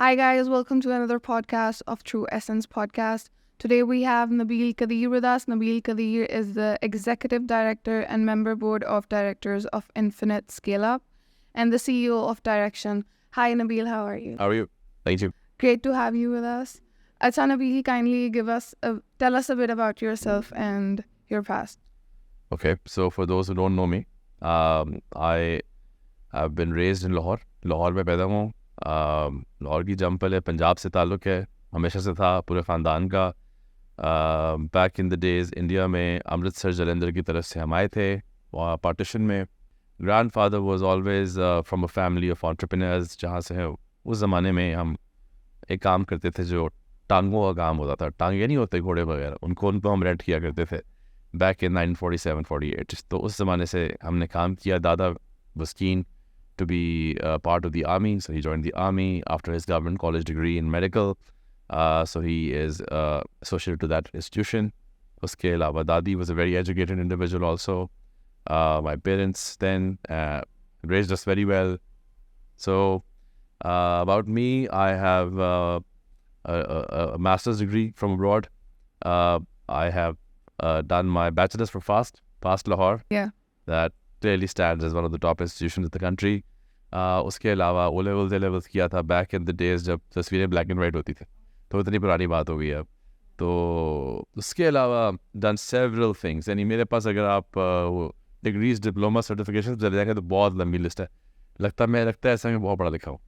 Hi guys, welcome to another podcast of True Essence podcast. Today we have Nabeel Qadeer with us. Nabeel Qadeer is the Executive Director and Member Board of Directors of Infinite Scale Up and the CEO of DirAction. Hi Nabeel, how are you? How are you? Thank you. Great to have you with us. Acha Nabeel, kindly tell us a bit about yourself and your past. Okay, so for those who don't know me, I have been raised in Lahore. Lahore में पैदा हुआ हूँ. लाहौर की जंपल है, पंजाब से ताल्लुक़ है, हमेशा से था पूरे ख़ानदान का. Back in the days India में अमृतसर जलंधर की तरफ से हम आए थे वहाँ पार्टीशन में. Grandfather was always from a family of entrepreneurs. जहाँ से है उस ज़माने में हम एक काम करते थे जो टांगों का काम होता था. टांगे नहीं होते घोड़े वगैरह, उनको हम रेंट किया करते थे बैक इन 1947-48. तो उस ज़माने से हमने काम किया. दादा was keen to be part of the army, so he joined the army after his government college degree in medical. So he is associated to that institution. Uske alawa Dadi was a very educated individual also. My parents then raised us very well. So about me, I have a master's degree from abroad. I have done my bachelor's from FAST Lahore. Yeah. That clearly stands as one of the top institutions of the country. उसके अलावा O levels A levels किया था back in the days जब तस्वीरें black and white होती थी. तो इतनी पुरानी बात हो गई है अब. तो उसके अलावा डन सेवरल थिंग्स. यानी मेरे पास अगर आप डिग्रीज डिप्लोमा सर्टिफिकेशन चले जाएंगे तो बहुत लंबी लिस्ट है. लगता है ऐसा मैं बहुत पढ़ा लिखा हूँ,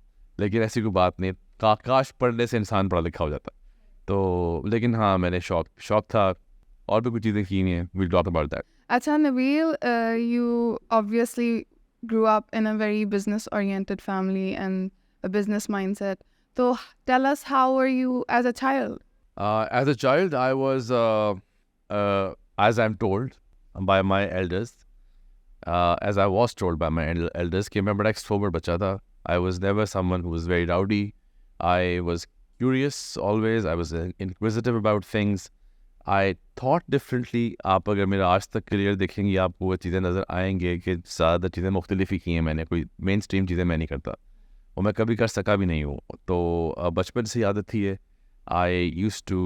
लेकिन ऐसी कोई बात नहीं. काश पढ़ने से इंसान पढ़ा लिखा हो जाता. तो लेकिन हाँ, मैंने शौक था और भी कुछ चीज़ें की नहीं है. We'll talk about that. Acha Nabeel, you obviously grew up in a very business-oriented family and a business mindset. So tell us, how were you as a child? As a child, I was, as I'm told by my elders, as I was told by my elders, कि मैं बड़ा extrovert बच्चा था. I was never someone who was very rowdy. I was curious always. I was inquisitive about things. I thought differently. आप अगर मेरा आज तक करियर देखेंगे आपको वो चीज़ें नज़र आएंगे कि ज़्यादा चीज़ें मुख्तलिफ ही की हैं मैंने. कोई मेन स्ट्रीम चीज़ें मैं नहीं करता और मैं कभी कर सका भी नहीं हूँ. तो बचपन से आदत थी है. I used to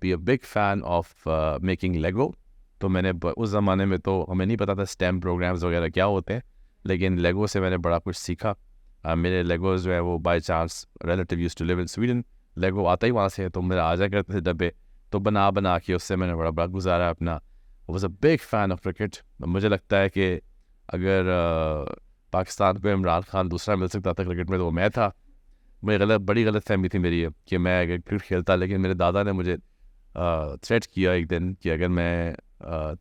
be a big fan of making Lego. तो मैंने उस ज़माने में तो हमें नहीं पता था स्टेम प्रोग्राम्स वगैरह क्या होते हैं, लेकिन लेगो से मैंने बड़ा कुछ सीखा. मेरे लेगोज जो है वो by chance relative used to live in Sweden. Lego आता ही वहाँ से, तो मेरे आ जाया करते थे डब्बे. तो बना के उससे मैंने बड़ा गुजारा अपना. Was a big fan of cricket. मुझे लगता है कि अगर पाकिस्तान को इमरान खान दूसरा मिल सकता था क्रिकेट में तो वो मैं था. बड़ी गलत फहमी थी मेरी कि मैं अगर क्रिकेट खेलता, लेकिन मेरे दादा ने मुझे थ्रेट किया एक दिन कि अगर मैं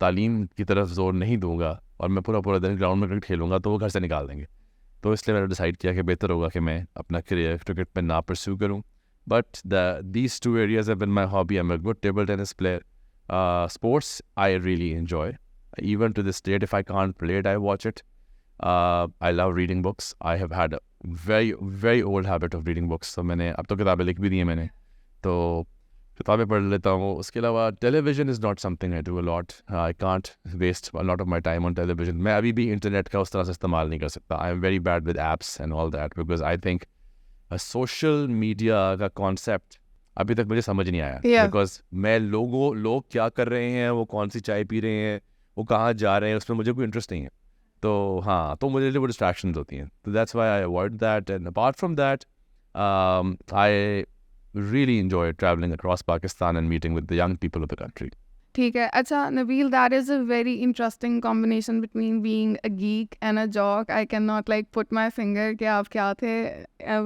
तालीम की तरफ जोर नहीं दूंगा और मैं पूरा दिन ग्राउंड में क्रिकेट खेलूँगा तो वो घर से निकाल देंगे. तो इसलिए मैंने डिसाइड किया कि बेहतर होगा कि मैं अपना करियर क्रिकेट में ना परस्यू करूँ. But these two areas have been my hobby. I'm a good table tennis player. Sports, I really enjoy. Even to this date, if I can't play it, I watch it. I love reading books. I have had a very, very old habit of reading books. So मैंने अब तो किताबें लिख भी दी हैं मैंने, तो किताबें पढ़ लेता हूँ. उसके अलावा television is not something I do a lot. I can't waste a lot of my time on television. मैं अभी भी इंटरनेट का उस तरह से इस्तेमाल नहीं कर सकता. I am very bad with apps and all that because I think social media का कॉन्सेप्ट अभी तक मुझे समझ नहीं आया. बिकॉज मैं लोग क्या कर रहे हैं, वो कौन सी चाय पी रहे हैं, वो कहाँ जा रहे हैं, उसमें मुझे कोई इंटरेस्ट नहीं है. तो हाँ, तो मुझे वो डिस्ट्रैक्शंस होती हैं. तो that's why I avoid that. And apart from that I really enjoy traveling across Pakistan and meeting with the young people of the country. ठीक है. अच्छा Nabeel, that is a very interesting combination between being a geek and a jock. I cannot put my finger कि आप क्या थे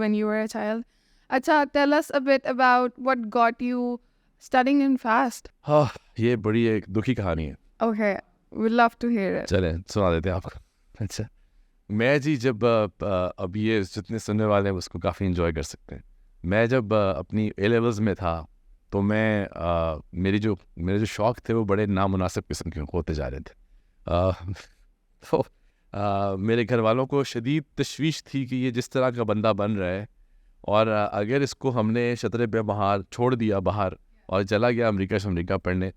when you were a child. अच्छा, tell us a bit about what got you studying in FAST. हाँ, ये बड़ी एक दुखी कहानी है. Okay, we'd love to hear it. चलें सुना देते हैं आपको. अच्छा, मैं जी जब अब ये जितने सुनने वाले हैं उसको काफ़ी इंजॉय कर सकते हैं. मैं जब अपनी ए लेवल्स में था तो मैं मेरे जो शौक़ थे वो बड़े नामुनासिब किस्म के होते जा रहे थे. तो मेरे घर वालों को शदीद तशवीश थी कि ये जिस तरह का बंदा बन रहा है और अगर इसको हमने शतरे पे बाहर छोड़ दिया बाहर और चला गया अमेरिका पढ़ने,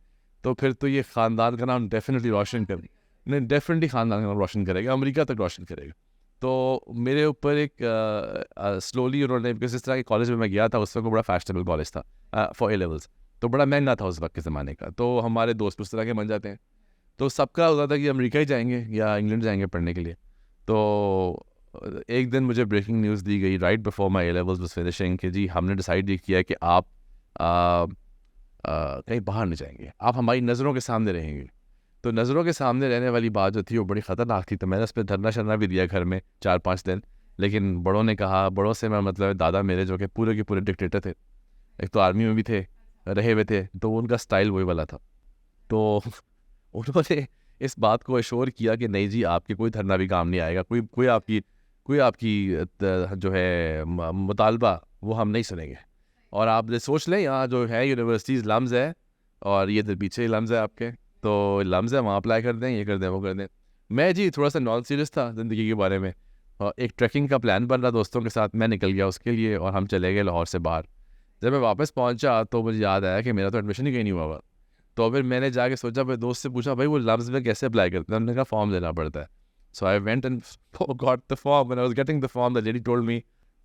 तो फिर तो ये ख़ानदान का नाम डेफिनेटली रोशन ख़ानदान का नाम रोशन करेगा, अमेरिका तक रोशन करेगा. तो मेरे ऊपर एक स्लोली उन्होंने, बिकॉज इस तरह के कॉलेज में मैं गया था उस वक्त, बड़ा फैशनेबल कॉलेज था फॉर ए लेवल्स, तो बड़ा महंगा था उस वक्त के ज़माने का, तो हमारे दोस्त उस तरह के बन जाते हैं, तो सबका होता था कि अमेरिका ही जाएंगे या इंग्लैंड जाएंगे पढ़ने के लिए। तो एक दिन मुझे ब्रेकिंग न्यूज़ दी गई right before my A levels was finishing कि जी हमने डिसाइड ये किया कि आप कहीं बाहर नहीं जाएंगे, आप हमारी नज़रों के सामने रहेंगे। तो नज़रों के सामने रहने वाली बात जो थी वो बड़ी ख़तरनाक थी, तो मैंने उस पर धरना शरना भी दिया घर में 4-5 दिन। लेकिन बड़ों ने कहा, बड़ों से मैं मतलब दादा मेरे जो कि पूरे के पूरे डिक्टेटर थे, एक तो आर्मी में भी थे, रहे हुए थे, तो उनका स्टाइल वही वाला था। तो उन्होंने इस बात को एश्योर किया कि नहीं जी आपके कोई धरना भी काम नहीं आएगा, कोई आपकी जो है मुतालबा वो हम नहीं सुनेंगे। और आप सोच लें यहाँ जो है यूनिवर्सिटीज़ लम्स है और ये इधर पीछे ही लम्स है आपके, तो लम्स है वहाँ अप्लाई कर दें, ये कर दें, वो कर दें। मैं जी थोड़ा सा नॉन सीरियस था ज़िंदगी के बारे में, और एक ट्रैकिंग का प्लान बन रहा दोस्तों के साथ, मैं निकल गया उसके लिए और हम चले गए लाहौर से बाहर। जब मैं वापस पहुँचा तो मुझे याद आया कि मेरा तो एडमिशन ही कहीं नहीं हुआ हुआ। तो फिर मैंने जाके सोचा, भाई दोस्त से पूछा, भाई वो लफ्ज़ में कैसे अप्लाई करते हैं? उन्होंने कहा फॉर्म देना पड़ता है। So I went and got the form, and I was getting the form the lady told me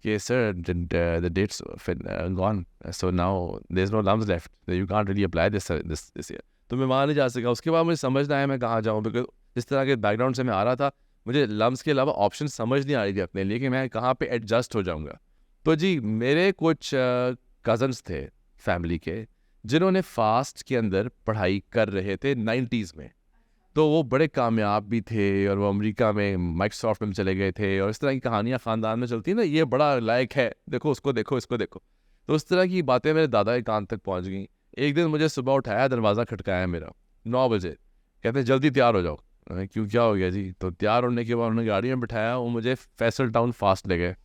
कि sir the dates gone, so now there is no LUMS left, you can't really apply this year. तो मैं वहाँ नहीं जा सका। उसके बाद मुझे समझ ना आया मैं कहाँ जाऊँ, बिकॉज इस तरह के बैकग्राउंड से मैं आ रहा था, मुझे लम्स के अलावा ऑप्शन समझ नहीं आ रही थी अपने लिए कि मैं कहाँ पे एडजस्ट हो जाऊँगा। तो जी मेरे कुछ कज़न्स थे फैमिली के जिन्होंने फास्ट के अंदर पढ़ाई कर रहे थे 90s में, तो वो बड़े कामयाब भी थे और वो अमेरिका में माइक्रोसॉफ्ट में चले गए थे, और इस तरह की कहानियाँ ख़ानदान में चलती हैं ना, ये बड़ा लायक है, देखो उसको, देखो इसको देखो। तो उस तरह की बातें मेरे दादा के कान तक पहुँच गई। एक दिन मुझे सुबह उठाया, दरवाज़ा खटकाया मेरा 9 बजे, कहते हैं जल्दी तैयार हो जाओ। मैंने क्यों, क्या हो गया जी? तो तैयार होने के बाद उन्होंने गाड़ी में बिठाया, वो मुझे फैसल टाउन फास्ट ले गए।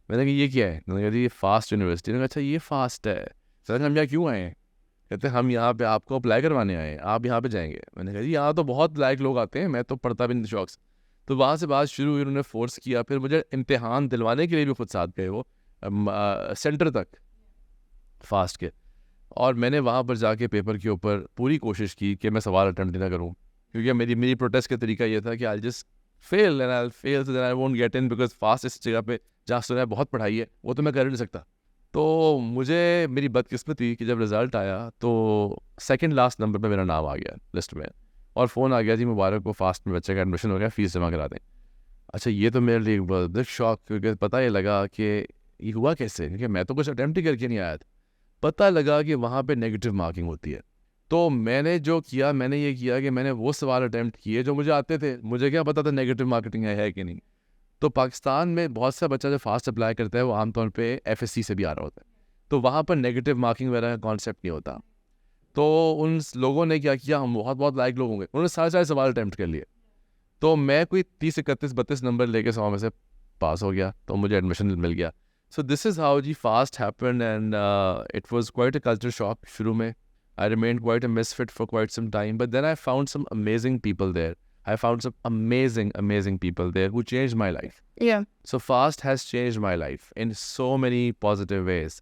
मैंने कहा ये क्या है? मैंने कहा जी ये फास्ट यूनिवर्सिटी। मैंने कहा अच्छा ये फास्ट है, सर हम यहाँ क्यों आए हैं? कहते हैं हम यहाँ पे आपको अप्लाई करवाने आए हैं, आप यहाँ पे जाएंगे। मैंने कहा जी यहाँ तो बहुत लायक लोग आते हैं, मैं तो पढ़ता भी नहीं शौक से। तो वहाँ से बात शुरू हुई, उन्होंने फोर्स किया, फिर मुझे इम्तिहान दिलवाने के लिए भी खुद साथ गए वो सेंटर तक फास्ट के, और मैंने वहाँ पर जाके पेपर के ऊपर पूरी कोशिश की कि मैं सवाल अटेम्प्ट ना करूँ, क्योंकि मेरी प्रोटेस्ट का तरीका ये था कि I just fail and I fail so that I won't get in, because fast इस जगह पे जहाँ सुना है बहुत पढ़ाई है, वो तो मैं कर ही नहीं सकता। तो मुझे मेरी बदकिस्मती कि जब रिज़ल्ट आया तो सेकंड लास्ट नंबर पे मेरा नाम आ गया लिस्ट में, और फ़ोन आ गया जी मुबारक को, फास्ट में बच्चे का एडमिशन हो गया, फ़ीस जमा करा दें। अच्छा ये तो मेरे लिए एक बिग शॉक, क्योंकि पता ये लगा कि ये हुआ कैसे, क्योंकि मैं तो कुछ अटैम्प्ट ही करके नहीं आया था। पता लगा कि वहाँ पे नेगेटिव मार्किंग होती है। तो मैंने जो किया, मैंने ये किया कि मैंने वो सवाल अटैम्प्ट किए जो मुझे आते थे, मुझे क्या पता था नेगेटिव मार्केटिंग है कि नहीं। तो पाकिस्तान में बहुत सा बच्चा जो फास्ट अप्लाई करता है वो आमतौर पे एफएससी से भी आ रहा होता है, तो वहाँ पर नेगेटिव मार्किंग वगैरह का कॉन्सेप्ट नहीं होता। तो उन लोगों ने क्या किया, हम बहुत बहुत लायक लोग होंगे, उन्होंने सारे सारे सवाल अटैम्प्ट कर लिए। तो मैं कोई 30-31-32 नंबर लेके 100 में से पास हो गया, तो मुझे एडमिशन मिल गया। So this is how gee fast happened, and it was quite a culture shock शुरू में। I remained quite a misfit for quite some time, but then I found some amazing people there. I found some amazing people there who changed my life. Yeah. So fast has changed my life in so many positive ways.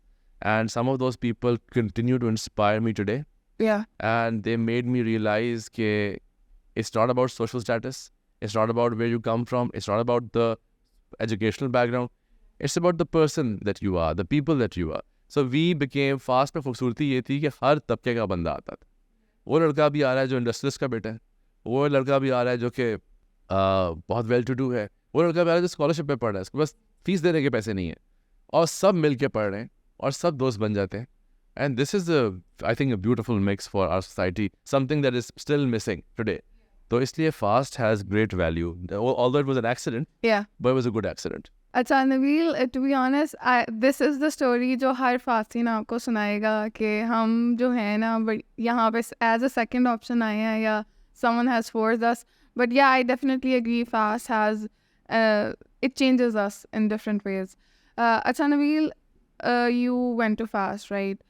And some of those people continue to inspire me today. Yeah. And they made me realize that it's not about social status. It's not about where you come from. It's not about the educational background. It's about the person that you are, the people that you are. So we became fast में खूबसूरती ये थी कि हर तबके का बंदा आता था। वो लड़का भी आ रहा है जो इंडस्ट्रियलिस्ट का बेटा है, वो लड़का भी आ रहा है जो कि बहुत वेल टू डू है, वो लड़का भी आ रहा है जो स्कॉलरशिप पे पढ़ रहा है, उसके पास फीस देने के पैसे नहीं है, और सब मिल के पढ़ रहे हैं और सब दोस्त बन जाते हैं। And this is I think a beautiful mix for our society, something that is still missing today. तो इसलिए FAST has great value, although it was an accident, Yeah. But it was a good accident. अच्छा Nabeel, to be honest this is the story जो हर फास्टीन आपको सुनाएगा कि हम जो है ना यहाँ पे एज अ सेकंड ऑप्शन आए हैं या someone has forced us. But yeah, I definitely agree, fast has it changes us in different ways. Acha Nabeel, you went to fast, right?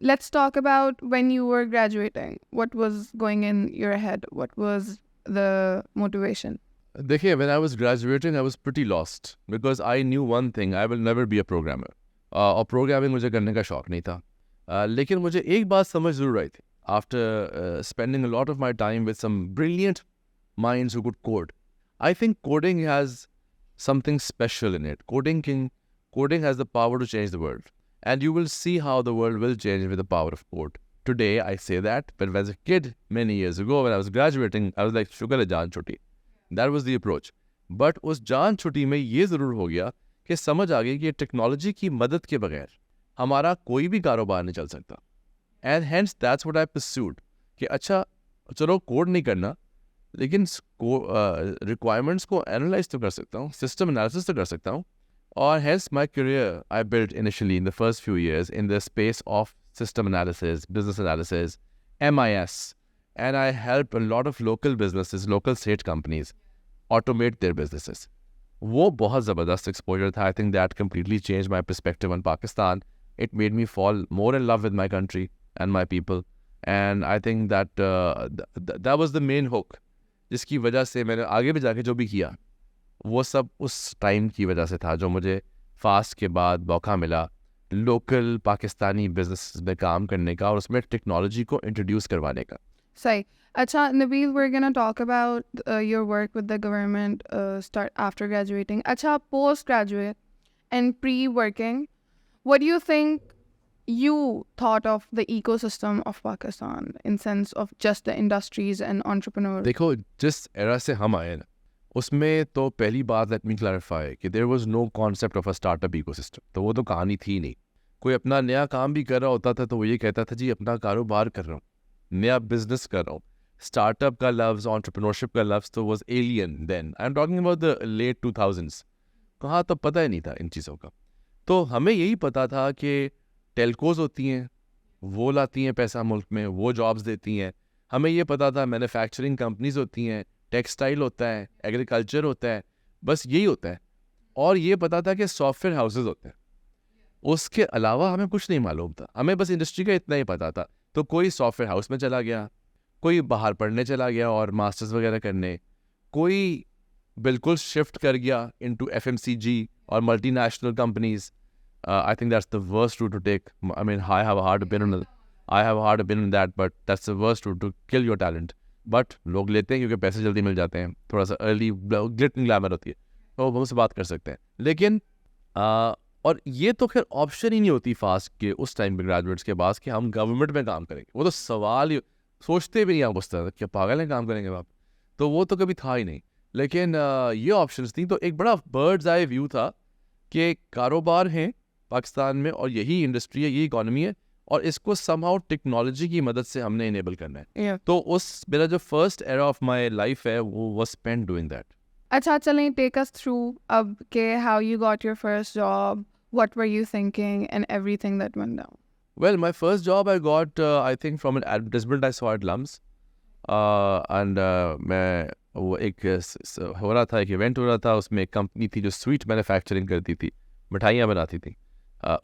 Let's talk about when you were graduating. What was going in your head? What was the motivation? देखिए, when I was graduating, I was pretty lost because I knew one thing: I will never be a programmer. और programming मुझे करने का शौक नहीं था। लेकिन मुझे एक बात समझ ज़रूर आई थी, after spending a lot of my time with some brilliant minds who could code. I think coding has something special in it. Coding has the power to change the world. And you will see how the world will change with the power of code. Today, I say that, but as a kid, many years ago, when I was graduating, I was like, शुक्र है जान छुट्टी. That was the approach. But उस जान छुट्टी में ये ज़रूर हो गया कि समझ आ गई कि टेक्नोलॉजी की मदद के बगैर हमारा कोई भी कारोबार नहीं चल सकता. And hence, that's what I pursued. कि अच्छा, चलो कोड नहीं करना, लेकिन रिक्वायरमेंट्स को एनालाइज तो कर सकता हूँ, सिस्टम एनालिसिस तो कर सकता हूँ. Or hence my career I built initially in the first few years in the space of system analysis, business analysis, MIS. And I helped a lot of local businesses, local state companies automate their businesses. वो बहुत ज़बरदस्त exposure था. I think that completely changed my perspective on Pakistan. It made me fall more in love with my country and my people. And I think that that was the main hook. जिसकी वजह से मैंने आगे भी जाके जो भी किया वो सब उस टाइम की वजह से था, जो मुझे फास्ट के बाद मौका मिला लोकल पाकिस्तानी बिजनेस में काम करने का और उसमें टेक्नोलॉजी को इंट्रोड्यूस करवाने का. सही. अच्छा Nabeel, we're gonna talk about your work with the government start after graduating. अच्छा, post-graduate and pre-working, what do you think you thought of the ecosystem of Pakistan in sense of just the industries and entrepreneurs? देखो, जिस era से हम आए ना, उसमें तो पहली बात लेट मी क्लैरिफाई कि there was no concept of a startup ecosystem. तो वो तो कहानी थी नहीं. कोई अपना नया काम भी कर रहा होता था तो वो ये कहता था जी अपना कारोबार कर रहा हूँ, नया बिजनेस कर रहा हूँ. स्टार्टअप का लफ्ज़, एंटरप्रेन्योरशिप का लफ्ज़ तो was alien then. I am talking about the late 2000s. कहाँ तो पता ही नहीं था इन चीज़ों का. तो हमें यही पता था कि टेलकोज होती हैं, वो लाती हैं पैसा मुल्क में, वो जॉब्स देती हैं. हमें ये पता था मैन्युफैक्चरिंग कंपनीज होती हैं, टेक्सटाइल होता है, एग्रीकल्चर होता है, बस यही होता है. और ये पता था कि सॉफ्टवेयर हाउसेज होते हैं. उसके अलावा हमें कुछ नहीं मालूम था. हमें बस इंडस्ट्री का इतना ही पता था. तो कोई सॉफ्टवेयर हाउस में चला गया, कोई बाहर पढ़ने चला गया और मास्टर्स वगैरह करने, कोई बिल्कुल शिफ्ट कर गया इनटू FMCG और multinational companies. I think that's the worst route to take. I mean, I have a hard opinion on that, but that's the worst route to kill your talent. But लोग लेते हैं क्योंकि पैसे जल्दी मिल जाते हैं, थोड़ा सा अर्ली ग्लिटरिंग ग्लैमर होती है, तो वो हमसे बात कर सकते हैं. लेकिन और ये तो खैर ऑप्शन ही नहीं होती फास्ट के उस टाइम पे ग्रेजुएट्स के पास कि हम गवर्नमेंट में काम करेंगे. वो तो सवाल ही सोचते भी नहीं आप उस तरह, क्या पागल हैं काम करेंगे आप. तो वो तो कभी था ही नहीं. लेकिन ये ऑप्शंस थी. तो एक बड़ा बर्ड्स आई व्यू था कि कारोबार हैं पाकिस्तान में और यही इंडस्ट्री है, यही इकॉनमी है और इसको समहाउ टेक्नोलॉजी की मदद से हमने इनेबल करना है. Yeah. तो उस मेरा जो first era of my life है वो वाज स्पेंट डूइंग दैट. अच्छा, चलें, take us through अब के how you got your first job, what were you thinking and everything that went down. Well, my first job I got I think from an advertisement I saw at Lums. And मैं वो एक हो रहा था, एक event हो रहा था, उसमें एक कंपनी थी जो स्वीट मैन्युफैक्चरिंग करती थी, मिठाइयाँ बनाती थी.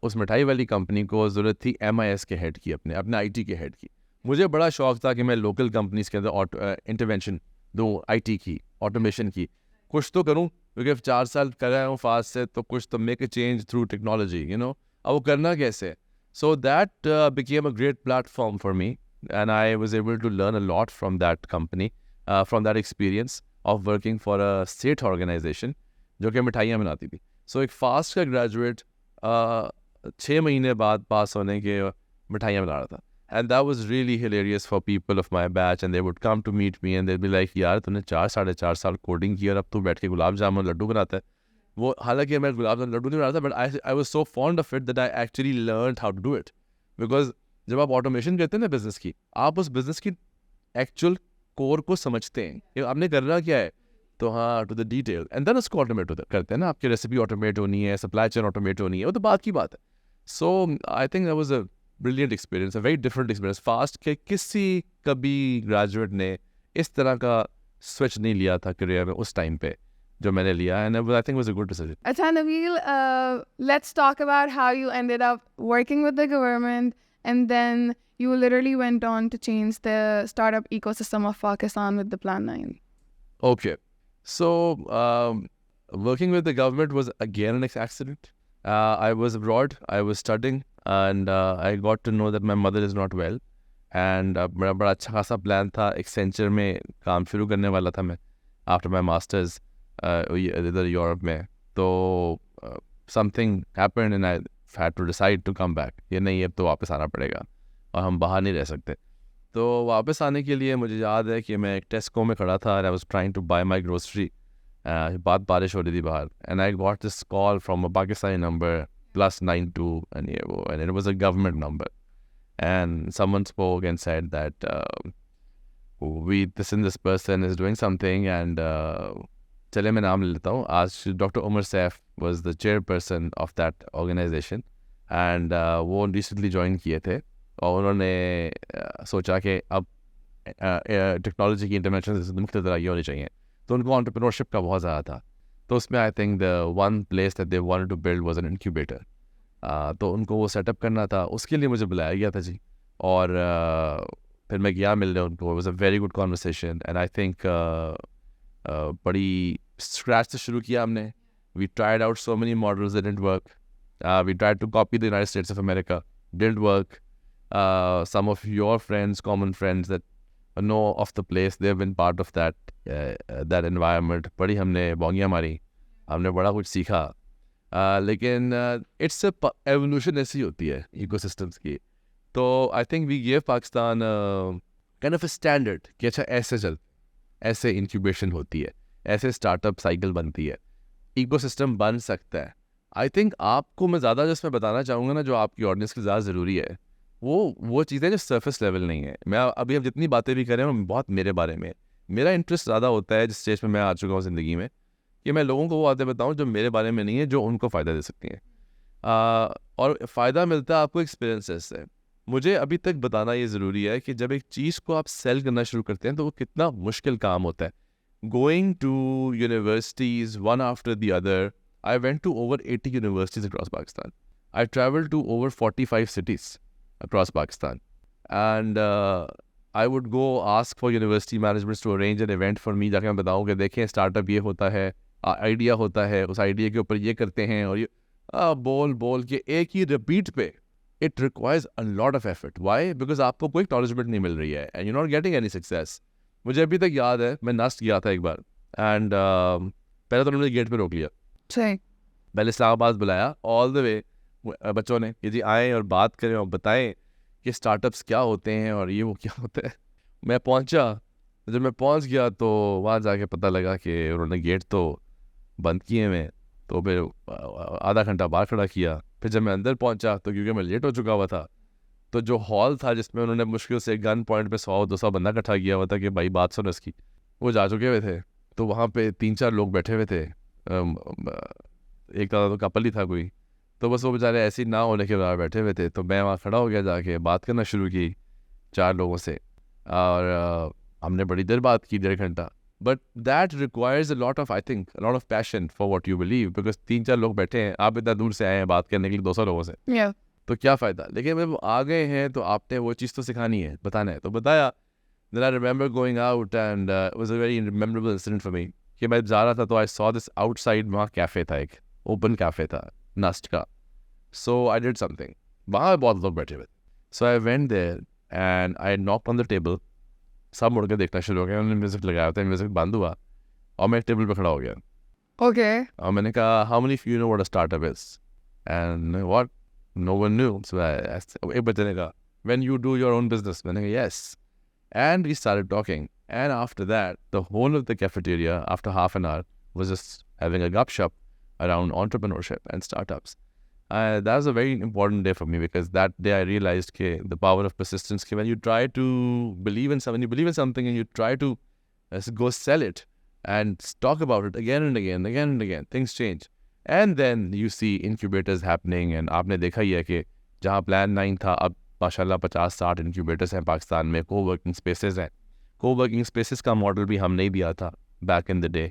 उस मिठाई वाली कंपनी को ज़रूरत थी MIS के हेड की, अपने IT के हेड की. मुझे बड़ा शौक था कि मैं लोकल कंपनीज के अंदर इंटरवेंशन दूँ, IT की, ऑटोमेशन की, कुछ तो करूँ क्योंकि 4 साल कर रहा हूँ फास्ट से, तो कुछ तो make a change through technology, अब वो करना कैसे. So that became a great platform for me and I was able to learn a lot from that company, from that experience of working for a state organization जो कि मिठाइयाँ बनाती थी. So एक फास्ट का ग्रेजुएट 6 महीने बाद पास होने के मिठाइयाँ बना रहा था. And that was really hilarious for people of my batch, and they would come to meet me and they'd be like, यार तूने 4-4.5 साल कोडिंग की और अब तू बैठ के गुलाब जामुन लड्डू बनाता है. वो हालांकि मैं गुलाब जामुन लड्डू नहीं बनाता, but I was so fond of it that I actually learned how to do it. Because जब आप ऑटोमेशन करते हैं ना बिजनेस की, आप उस बिजनेस की एक्चुअल कोर को समझते हैं कि आपने करना क्या है. तो हाँ, to the detail, and then उसको ऑटोमेट करते हैं ना. आपकी रेसिपी ऑटोमेट होनी है, सप्लाई चेन ऑटोमेट होनी है, वो तो बात की बात है. So I think that was a brilliant experience, a very different experience. FAST के किसी कभी ग्रेजुएट ने इस तरह का स्विच नहीं लिया था करियर में उस टाइम पे जो मैंने लिया, and I think was a good decision. अच्छा Nabeel, let's talk about how you ended up working with the government and then you literally went on to change the startup ecosystem of Pakistan with the Plan 9. Okay. So, working with the government was again an accident. I was abroad, I was studying, and I got to know that my mother is not well. And मेरा बड़ा अच्छा खासा plan था, Accenture में काम शुरू करने वाला था मैं आफ्टर माई मास्टर्स. इधर यूरोप में. तो something happened and I had to decide to come back. ये नहीं, अब तो वापस आना पड़ेगा और हम बाहर नहीं रह सकते. तो वापस आने के लिए मुझे याद है कि मैं एक टेस्को में खड़ा था and I was trying to buy my grocery. बारिश हो रही थी बाहर and I got this call from a Pakistani number +92 and ये वो and it was a government number and someone spoke and said that this person is doing something and चले मैं नाम ले लेता हूँ. आज Doctor Umar Saif was the chairperson of that organization and वो रिसेंटली ज्वाइन किए थे और उन्होंने सोचा कि अब टेक्नोलॉजी की इंटरनेशनल मुख्य तरह ये होनी चाहिए. तो उनको entrepreneurship का बहुत ज़्यादा था. तो उसमें I think the one place that they wanted to build was an incubator. तो उनको वो सेटअप करना था, उसके लिए मुझे बुलाया गया था जी. और फिर मैं गया मिलने उनको. It was a very good conversation and I think बड़ी स्क्रैच से शुरू किया हमने. We tried out so many models that didn't work. We tried to copy the United States of America, didn't work. Some of your friends, common friends that know of the place, they've been part of that environment. बड़ी हमने बोंगियाँ मारी, हमने बड़ा कुछ सीखा. लेकिन it's evolution ऐसी होती है इकोसिस्टम्स की. तो I think we give Pakistan kind of a standard कि अच्छा ऐसे चल, ऐसे इंक्यूबेशन होती है, ऐसे स्टार्टअप साइकिल बनती है, इकोसिस्टम बन सकता है. आई थिंक आपको मैं ज़्यादा जिसमें बताना चाहूँगा ना, जो आपकी ऑडियंस के ज़्यादा ज़रूरी है, वो चीज़ें जो सरफेस लेवल नहीं है. मैं अभी हम जितनी बातें भी करें वो बहुत मेरे बारे में. मेरा इंटरेस्ट ज़्यादा होता है जिस स्टेज में मैं आ चुका हूँ ज़िंदगी में, कि मैं लोगों को वो बातें बताऊँ जो मेरे बारे में नहीं है, जो उनको फ़ायदा दे सकती हैं. और फ़ायदा मिलता है आपको एक्सपीरियंसेस से. मुझे अभी तक बताना ये ज़रूरी है कि जब एक चीज़ को आप सेल करना शुरू करते हैं तो वो कितना मुश्किल काम होता है. Going to universities one after the other, I went to over 80 universities across Pakistan. I travel to over 45 cities across Pakistan and I would go ask for university managements to arrange an event for me, जाके मैं बताऊँ कि देखें startup ये होता है, idea होता है, उस आइडिया के ऊपर ये करते हैं और ये बोल के एक ही रिपीट पे. It requires a lot of effort. Why? Because आपको कोई एक्नॉलेजमेंट नहीं मिल रही है and you not getting any success. मुझे अभी तक याद है मैं नस्ट गया था एक बार एंड पहले तो उन्होंने गेट पे रोक लिया. सही. पहले इस्लामाबाद बुलाया ऑल द वे बच्चों ने कि जी आएँ और बात करें और बताएं कि स्टार्टअप्स क्या होते हैं और ये वो क्या होता है. मैं पहुंचा, जब मैं पहुंच गया तो वहाँ जाके पता लगा कि उन्होंने गेट तो बंद किए हुए. तो फिर आधा घंटा बाहर खड़ा किया. फिर जब मैं अंदर पहुंचा तो क्योंकि मैं लेट हो चुका हुआ था, तो जो हॉल था जिसमें उन्होंने मुश्किल से गन पॉइंट पे 100-200 बंदा इकट्ठा किया हुआ था कि भाई बात सुनो इसकी, वो जा चुके हुए थे. तो वहाँ पे 3-4 लोग बैठे हुए थे. एक तो कपल ही था कोई. तो बस वो बेचारे ऐसे ही ना होने के बाद बैठे हुए थे. तो मैं वहाँ खड़ा हो गया, जाके बात करना शुरू की 4 लोगों से और हमने बड़ी देर बात की, 1.5 घंटा. But that requires a lot of, I think a lot of passion for what you believe. Because 3-4 लोग बैठे हैं, आप इतना दूर से आए हैं बात करने के लिए 200 लोगों से, तो क्या फ़ायदा. लेकिन जब आ गए हैं तो आपने वो चीज़ तो सिखानी है, बताना है, तो बताया. Then I remember going out and it was a very memorable incident for me कि मैं जा रहा था तो आई सॉ दिस आउटसाइड, वहाँ कैफ़े था, एक ओपन कैफ़े था नस्ट का. So I did something. वहाँ बहुत लोग बैठे हुए. So I went there and I knocked on the table. सब मुड़ के देखना शुरू हो गया. उन्होंने म्यूजिक लगाया था, म्यूजिक बंद हुआ और मैं टेबल पे खड़ा हो गया. Okay. और मैंने कहा how many of you know what a startup is? And what? No one knew. So एक बच्चे ने कहा when you do your own business. मैंने कहा yes. And we started talking. And after that, the whole of the cafeteria, after half an hour, was just having a gupshup around entrepreneurship and startups. That was a very important day for me because that day I realized the power of persistence. When you try to believe in something, you believe in something and you try to go sell it and talk about it again and again, things change. And then you see incubators happening and आपने देखा ही है कि जहाँ plan 9 था, अब माशाल्लाह 50-60 incubators हैं पाकिस्तान में. co-working spaces हैं. co-working spaces का मॉडल भी हमने ही दिया था back in the day.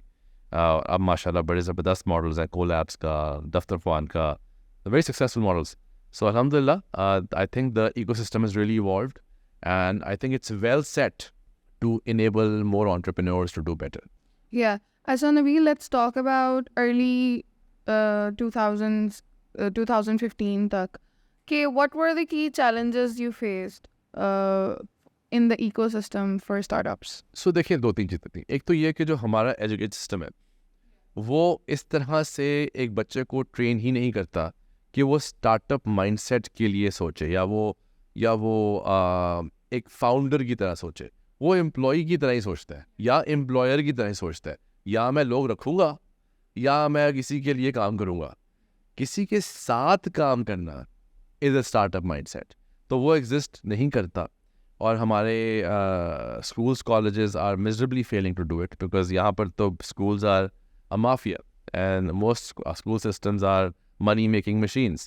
अब माशाल्लाह बड़े ज़बरदस्त मॉडल्स हैं, कोलैब्स का, दफ्तर फ़ान का, very successful models. So alhamdulillah, I think the ecosystem has really evolved and I think it's well set to enable more entrepreneurs to do better. Yeah. So Nabeel, let's talk about early 2000s, 2015 tak. Okay, what were the key challenges you faced in the ecosystem for startups? So देखिए 2-3 चीज़ें थी. एक तो ये कि जो हमारा education system है, वो इस तरह से एक बच्चे को ट्रेन ही नहीं करता कि वो स्टार्टअप माइंडसेट के लिए सोचे, या वो एक फाउंडर की तरह सोचे। वो एम्प्लॉय की तरह ही सोचता है, या एम्प्लॉयर की तरह ही सोचता है, या मैं लोग रखूँगा या मैं किसी के लिए काम करूँगा। किसी के साथ काम करना इज़ अ स्टार्टअप माइंडसेट, तो वो एग्जिस्ट नहीं करता। और हमारे schools, colleges are miserably failing to do it, because यहाँ पर तो schools are a mafia and most school systems are money making machines,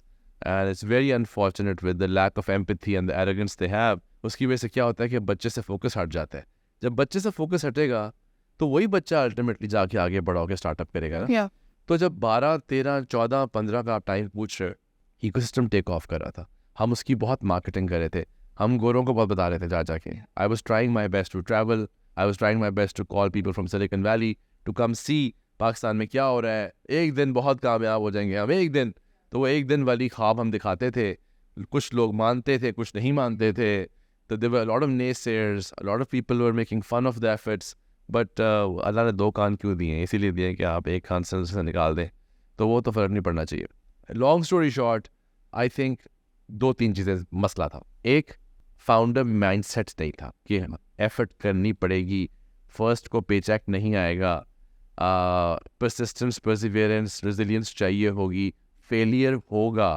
and it's very unfortunate with the lack of empathy and the arrogance they have. उसकी वजह से क्या होता है कि बच्चे से फोकस हट जाता है। जब बच्चे से फोकस हटेगा तो वही बच्चा अल्टीमेटली जाके आगे बड़ा होकर स्टार्टअप करेगा ना। तो जब 12, 13, 14, 15 का आप टाइम पूछ रहे हो, इकोसिस्टम टेक ऑफ कर रहा था, हम उसकी बहुत मार्केटिंग कर रहे थे, हम गोरों को बहुत बता रहे थे जा जाके। I was trying my best to travel, I was trying my best to call people from Silicon Valley to come see Pakistan में क्या हो रहा है, एक दिन बहुत कामयाब हो जाएंगे हम, एक दिन। तो वो एक दिन वाली ख्वाब हम दिखाते थे, कुछ लोग मानते थे, कुछ नहीं मानते थे। तो there were a lot of naysayers, a lot of people were making fun of the efforts, but अल्लाह ने 2 कान क्यों दिए हैं? इसीलिए दिए कि आप एक कान से निकाल दें, तो वो तो फ़र्क नहीं पड़ना चाहिए। Long story short, I think 2-3 चीज़ें मसला था। एक, फाउंडर माइंडसेट नहीं था कि एफर्ट करनी पड़ेगी, फर्स्ट को पेचेक नहीं आएगा, परसिस्टेंस, परसिवियरेंस, रेजिलियंस चाहिए होगी, फेलियर होगा।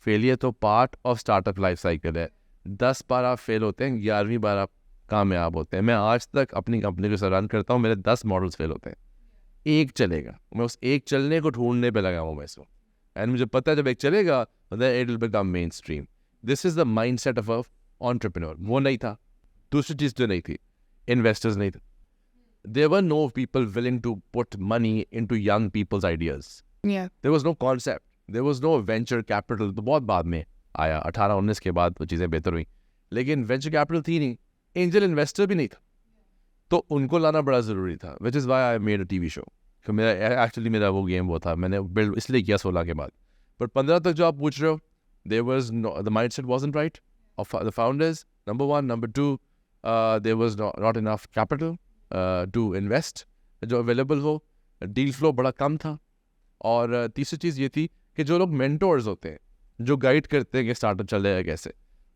फेलियर तो part of startup life cycle है। 10 बार आप फेल होते हैं, 11वीं बार आप कामयाब होते हैं। मैं आज तक अपनी कंपनी को रन करता हूँ, मेरे 10 मॉडल्स फेल होते हैं, एक चलेगा। मैं उस एक चलने को ढूंढने पे लगा हूँ मैं इसको, एंड मुझे पता है जब एक चलेगा then it will become mainstream. This is the mindset of a entrepreneur. वो नहीं था। दूसरी चीज़ जो नहीं थी, इन्वेस्टर्स नहीं थे। There were no people willing to put money into young people's ideas. Yeah. There was no concept. There was no venture capital. तो बहुत बाद में आया, 18-19 के बाद वो चीज़ें बेहतर हुई, लेकिन वेंचर कैपिटल थी नहीं, एंजल इन्वेस्टर भी नहीं था। तो उनको लाना बड़ा ज़रूरी था, विच is Y I made a TV show. तो मेरा वो गेम वो था, मैंने बिल्ड इसलिए किया 16 के बाद। बट 15 तक जो आप पूछ रहे हो, there was no, the mindset wasn't right of the founders, number 1. Number 2, there was not enough capital to invest जो अवेलेबल हो, डील फ्लो बड़ा कम था। और तीसरी चीज़ ये थी कि जो लोग मेंटोर्स होते हैं, जो गाइड करते हैं कि स्टार्टअप चलेगा कैसे,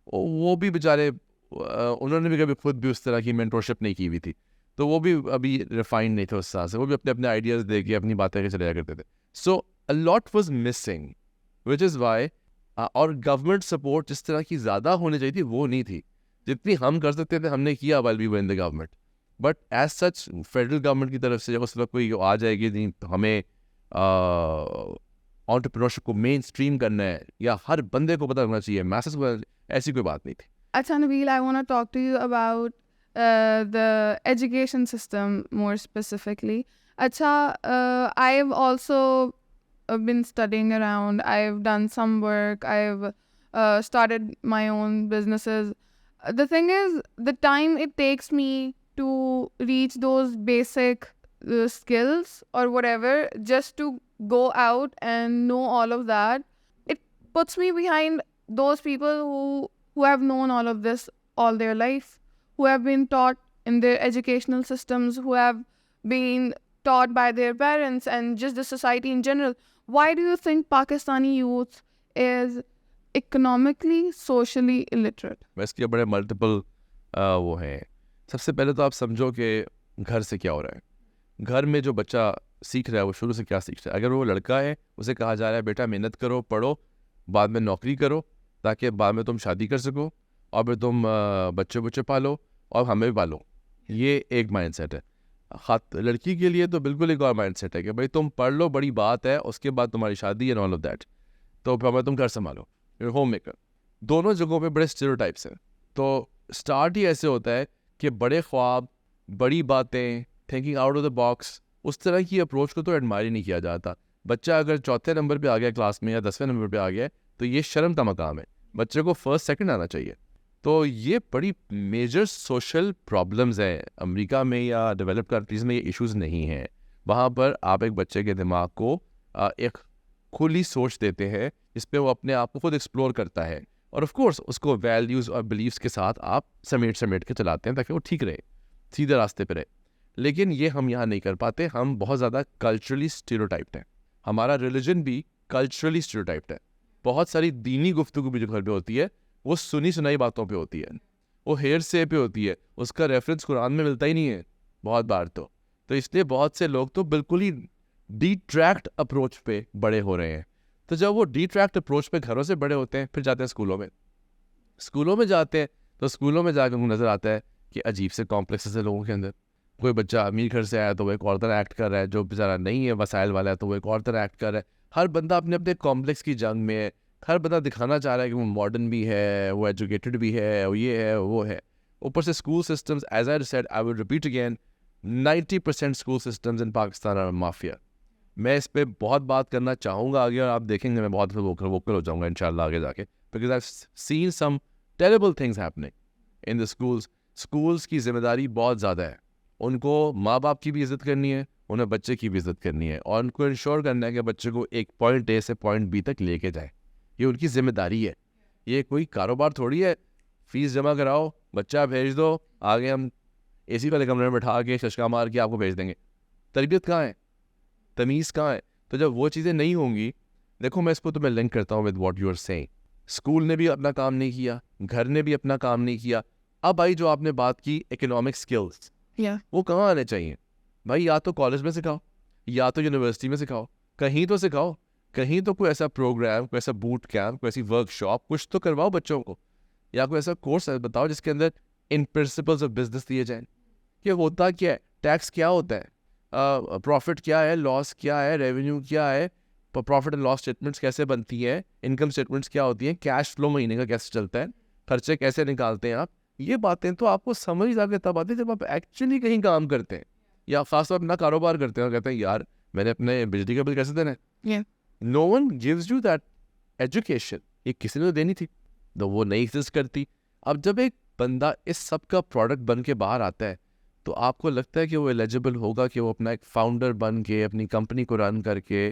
वो भी बेचारे, उन्होंने भी कभी खुद भी उस तरह की मेंटोरशिप नहीं की हुई थी, तो वो भी अभी रिफाइंड नहीं थे उस तरह से। वो भी अपने अपने आइडियाज़ दे के अपनी बातें के चले जाया करते थे। So a lot was missing, which is why. और गवर्नमेंट सपोर्ट जिस तरह की ज़्यादा होनी चाहिए थी वो नहीं थी, जितनी हम कर सकते थे हमने किया while we were in the government। But as such federal government की तरफ से जब उस वक्त कोई आ जाएगी नहीं, तो हमें एंटरप्रेन्योरशिप को मेन स्ट्रीम करना है या हर बंदे को पता होना चाहिए, मैसेज को, ऐसी कोई बात नहीं थी। Acha Nabeel, I want to talk to you about the education system more specifically. Acha, I've also been studying around. I've done some work. I've started my own businesses. The thing is, the time it takes me to reach those basic skills or whatever, just to go out and know all of that, it puts me behind those people who have known all of this all their life, who have been taught in their educational systems, who have been taught by their parents and just the society in general. Why do you think Pakistani youth is economically, socially illiterate? इसके बड़े multiple वो हैं। सबसे पहले तो आप समझो कि घर से क्या हो रहा है। घर में जो बच्चा सीख रहा है वो शुरू से क्या सीख रहा है। अगर वो लड़का है, उसे कहा जा रहा है बेटा मेहनत करो, पढ़ो, बाद में नौकरी करो, ताकि बाद में तुम शादी कर सको और फिर तुम बच्चे पालो और हमें भी पालो। ये एक माइंडसेट है। लड़की के लिए तो बिल्कुल एक और माइंडसेट है कि भाई तुम पढ़ लो, बड़ी बात है, उसके बाद तुम्हारी शादी एंड ऑल ऑफ दैट, तो फिर तुम घर संभालो, होम मेकर। दोनों जगहों पे बड़े स्टीरियोटाइप्स हैं। तो स्टार्ट ही ऐसे होता है कि बड़े ख्वाब, बड़ी बातें, thinking out of the box, उस तरह की अप्रोच को तो एडमायर ही नहीं किया जाता। बच्चा अगर 4थे नंबर पे आ गया क्लास में या 10वें नंबर पे आ गया, तो ये शर्म का मकाम है। बच्चे को फर्स्ट सेकंड आना चाहिए। तो ये बड़ी मेजर सोशल प्रॉब्लम्स हैं। अमेरिका में या डेवलप्ड कंट्रीज़ में ये इश्यूज़ नहीं हैं। वहाँ पर आप एक बच्चे के दिमाग को एक खुली सोच देते हैं, जिस पे वो अपने आप को खुद एक्सप्लोर करता है, और ऑफ कोर्स उसको वैल्यूज़ और बिलीव्स के साथ आप समेट के चलाते हैं ताकि वो ठीक रहे, सीधे रास्ते पे रहे। लेकिन ये हम यहाँ नहीं कर पाते. हम बहुत ज़्यादा कल्चरली स्टीरियोटाइप्ड हैं. हमारा रिलीजन भी कल्चरली स्टीरियोटाइप्ड है. बहुत सारी दीनी गुफ्तगू भी जो घर पे होती है वो सुनी सुनाई बातों पे होती है, वो हेयर से पे होती है, उसका रेफरेंस कुरान में मिलता ही नहीं है बहुत बार. तो इसलिए बहुत से लोग तो बिल्कुल ही डिट्रैक्ट अप्रोच पे बड़े हो रहे हैं. तो जब वो डिट्रैक्ट अप्रोच पे घरों से बड़े होते हैं, फिर जाते हैं स्कूलों में जाते हैं, तो स्कूलों में जाकर उनको नज़र आता है कि अजीब से कॉम्प्लेक्सेस है लोगों के अंदर. कोई बच्चा अमीर घर से आया तो वो एक और तरह एक्ट कर रहा है, जो बेचारा नहीं है वसाइल वाला है तो वो एक और तरह एक्ट कर रहा है. हर बंदा अपने अपने कॉम्प्लेक्स की जंग में है. हर बंदा दिखाना चाह रहा है कि वो मॉडर्न भी है, वो एजुकेटेड भी है, वो ये है वो है. ऊपर से school systems, as I said, I will repeat again, 90% school systems in Pakistan are mafia. मैं इस पर बहुत बात करना चाहूँगा आगे, और आप देखेंगे मैं बहुत वोकल हो जाऊँगा इंशाल्लाह आगे जाके, because I seen some terrible things happening in the schools. Schools की जिम्मेदारी बहुत ज़्यादा है. उनको माँ बाप की भी इज़्ज़त करनी है, उन्हें बच्चे की भी इज़्ज़त करनी है, और उनको इंश्योर करना है कि बच्चे को एक पॉइंट ए से पॉइंट बी तक लेके जाए. ये उनकी जिम्मेदारी है. ये कोई कारोबार थोड़ी है. फीस जमा कराओ, बच्चा भेज दो, आगे हम एसी वाले कमरे में बैठा के शशका मार के आपको भेज देंगे. तरबियत कहाँ है, तमीज़ कहाँ है? तो जब वो चीज़ें नहीं होंगी, देखो मैं इसको तुम्हें लिंक करता हूँ with what you are saying. School ने भी अपना काम नहीं किया, घर ने भी अपना काम नहीं किया. अब भाई जो आपने बात की इकोनॉमिक स्किल्स, वो कहाँ आने चाहिए भाई? या तो कॉलेज में सिखाओ, या तो यूनिवर्सिटी में सिखाओ, कहीं तो सिखाओ. कहीं तो कोई ऐसा प्रोग्राम, कोई ऐसा बूट कैंप, कोई ऐसी वर्कशॉप कुछ तो करवाओ बच्चों को, या कोई ऐसा कोर्स बताओ जिसके अंदर इन प्रिंसिपल्स ऑफ बिजनेस दिए जाएं कि होता क्या है, टैक्स क्या होता है, प्रॉफिट क्या है, लॉस क्या है, रेवेन्यू क्या है, प्रॉफिट एंड लॉस स्टेटमेंट्स कैसे बनती हैं, इनकम स्टेटमेंट्स क्या होती हैं, कैश फ्लो महीने का कैसे चलता है, खर्चे कैसे निकालते हैं आप. ये बातें तो आपको समझ जाके तब आती है जब आप एक्चुअली कहीं काम करते हैं, या खासतौर अपना कारोबार करते हैं और कहते हैं यार मैंने अपने बिजली का बिल कैसे देना है. No one gives you that education. ये किसी ने तो देनी थी, तो वो नहीं एग्जिस्ट करती. अब जब एक बंदा इस सब का प्रोडक्ट बन के बाहर आता है, तो आपको लगता है कि वो एलिजिबल होगा कि वो अपना एक फाउंडर बन के अपनी कंपनी को रन करके.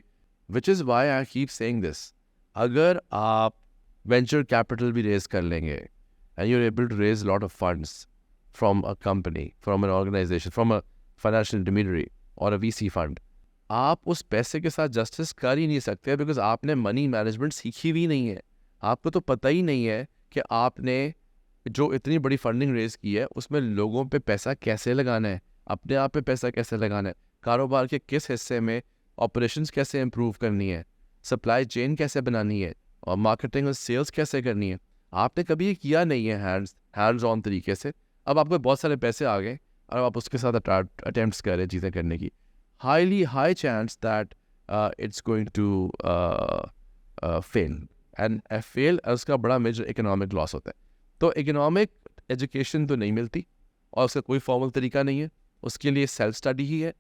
विच is Y I keep saying this. अगर आप वेंचर कैपिटल भी रेज कर लेंगे, and you're able to raise a lot of funds from a company, from an organization, from a financial intermediary or a VC fund, आप उस पैसे के साथ जस्टिस कर ही नहीं सकते, बिकॉज आपने मनी मैनेजमेंट सीखी भी नहीं है. आपको तो पता ही नहीं है कि आपने जो इतनी बड़ी फंडिंग रेज की है उसमें लोगों पे पैसा कैसे लगाना है, अपने आप पे पैसा कैसे लगाना है, कारोबार के किस हिस्से में ऑपरेशंस कैसे इम्प्रूव करनी है, सप्लाई चेन कैसे बनानी है, और मार्केटिंग और सेल्स कैसे करनी है. आपने कभी ये किया नहीं है हैंड्स ऑन तरीके से. अब आपको बहुत सारे पैसे आ गए और आप उसके साथ अटेम्प्ट्स कर रहे हैं चीज़ें करने की. High chance that it's going to fail, and fail उसका बड़ा मेजर इकोनॉमिक लॉस होता है. तो इकोनॉमिक एजुकेशन तो नहीं मिलती, और उसका कोई फॉर्मल तरीका नहीं है. उसके लिए सेल्फ स्टडी ही है.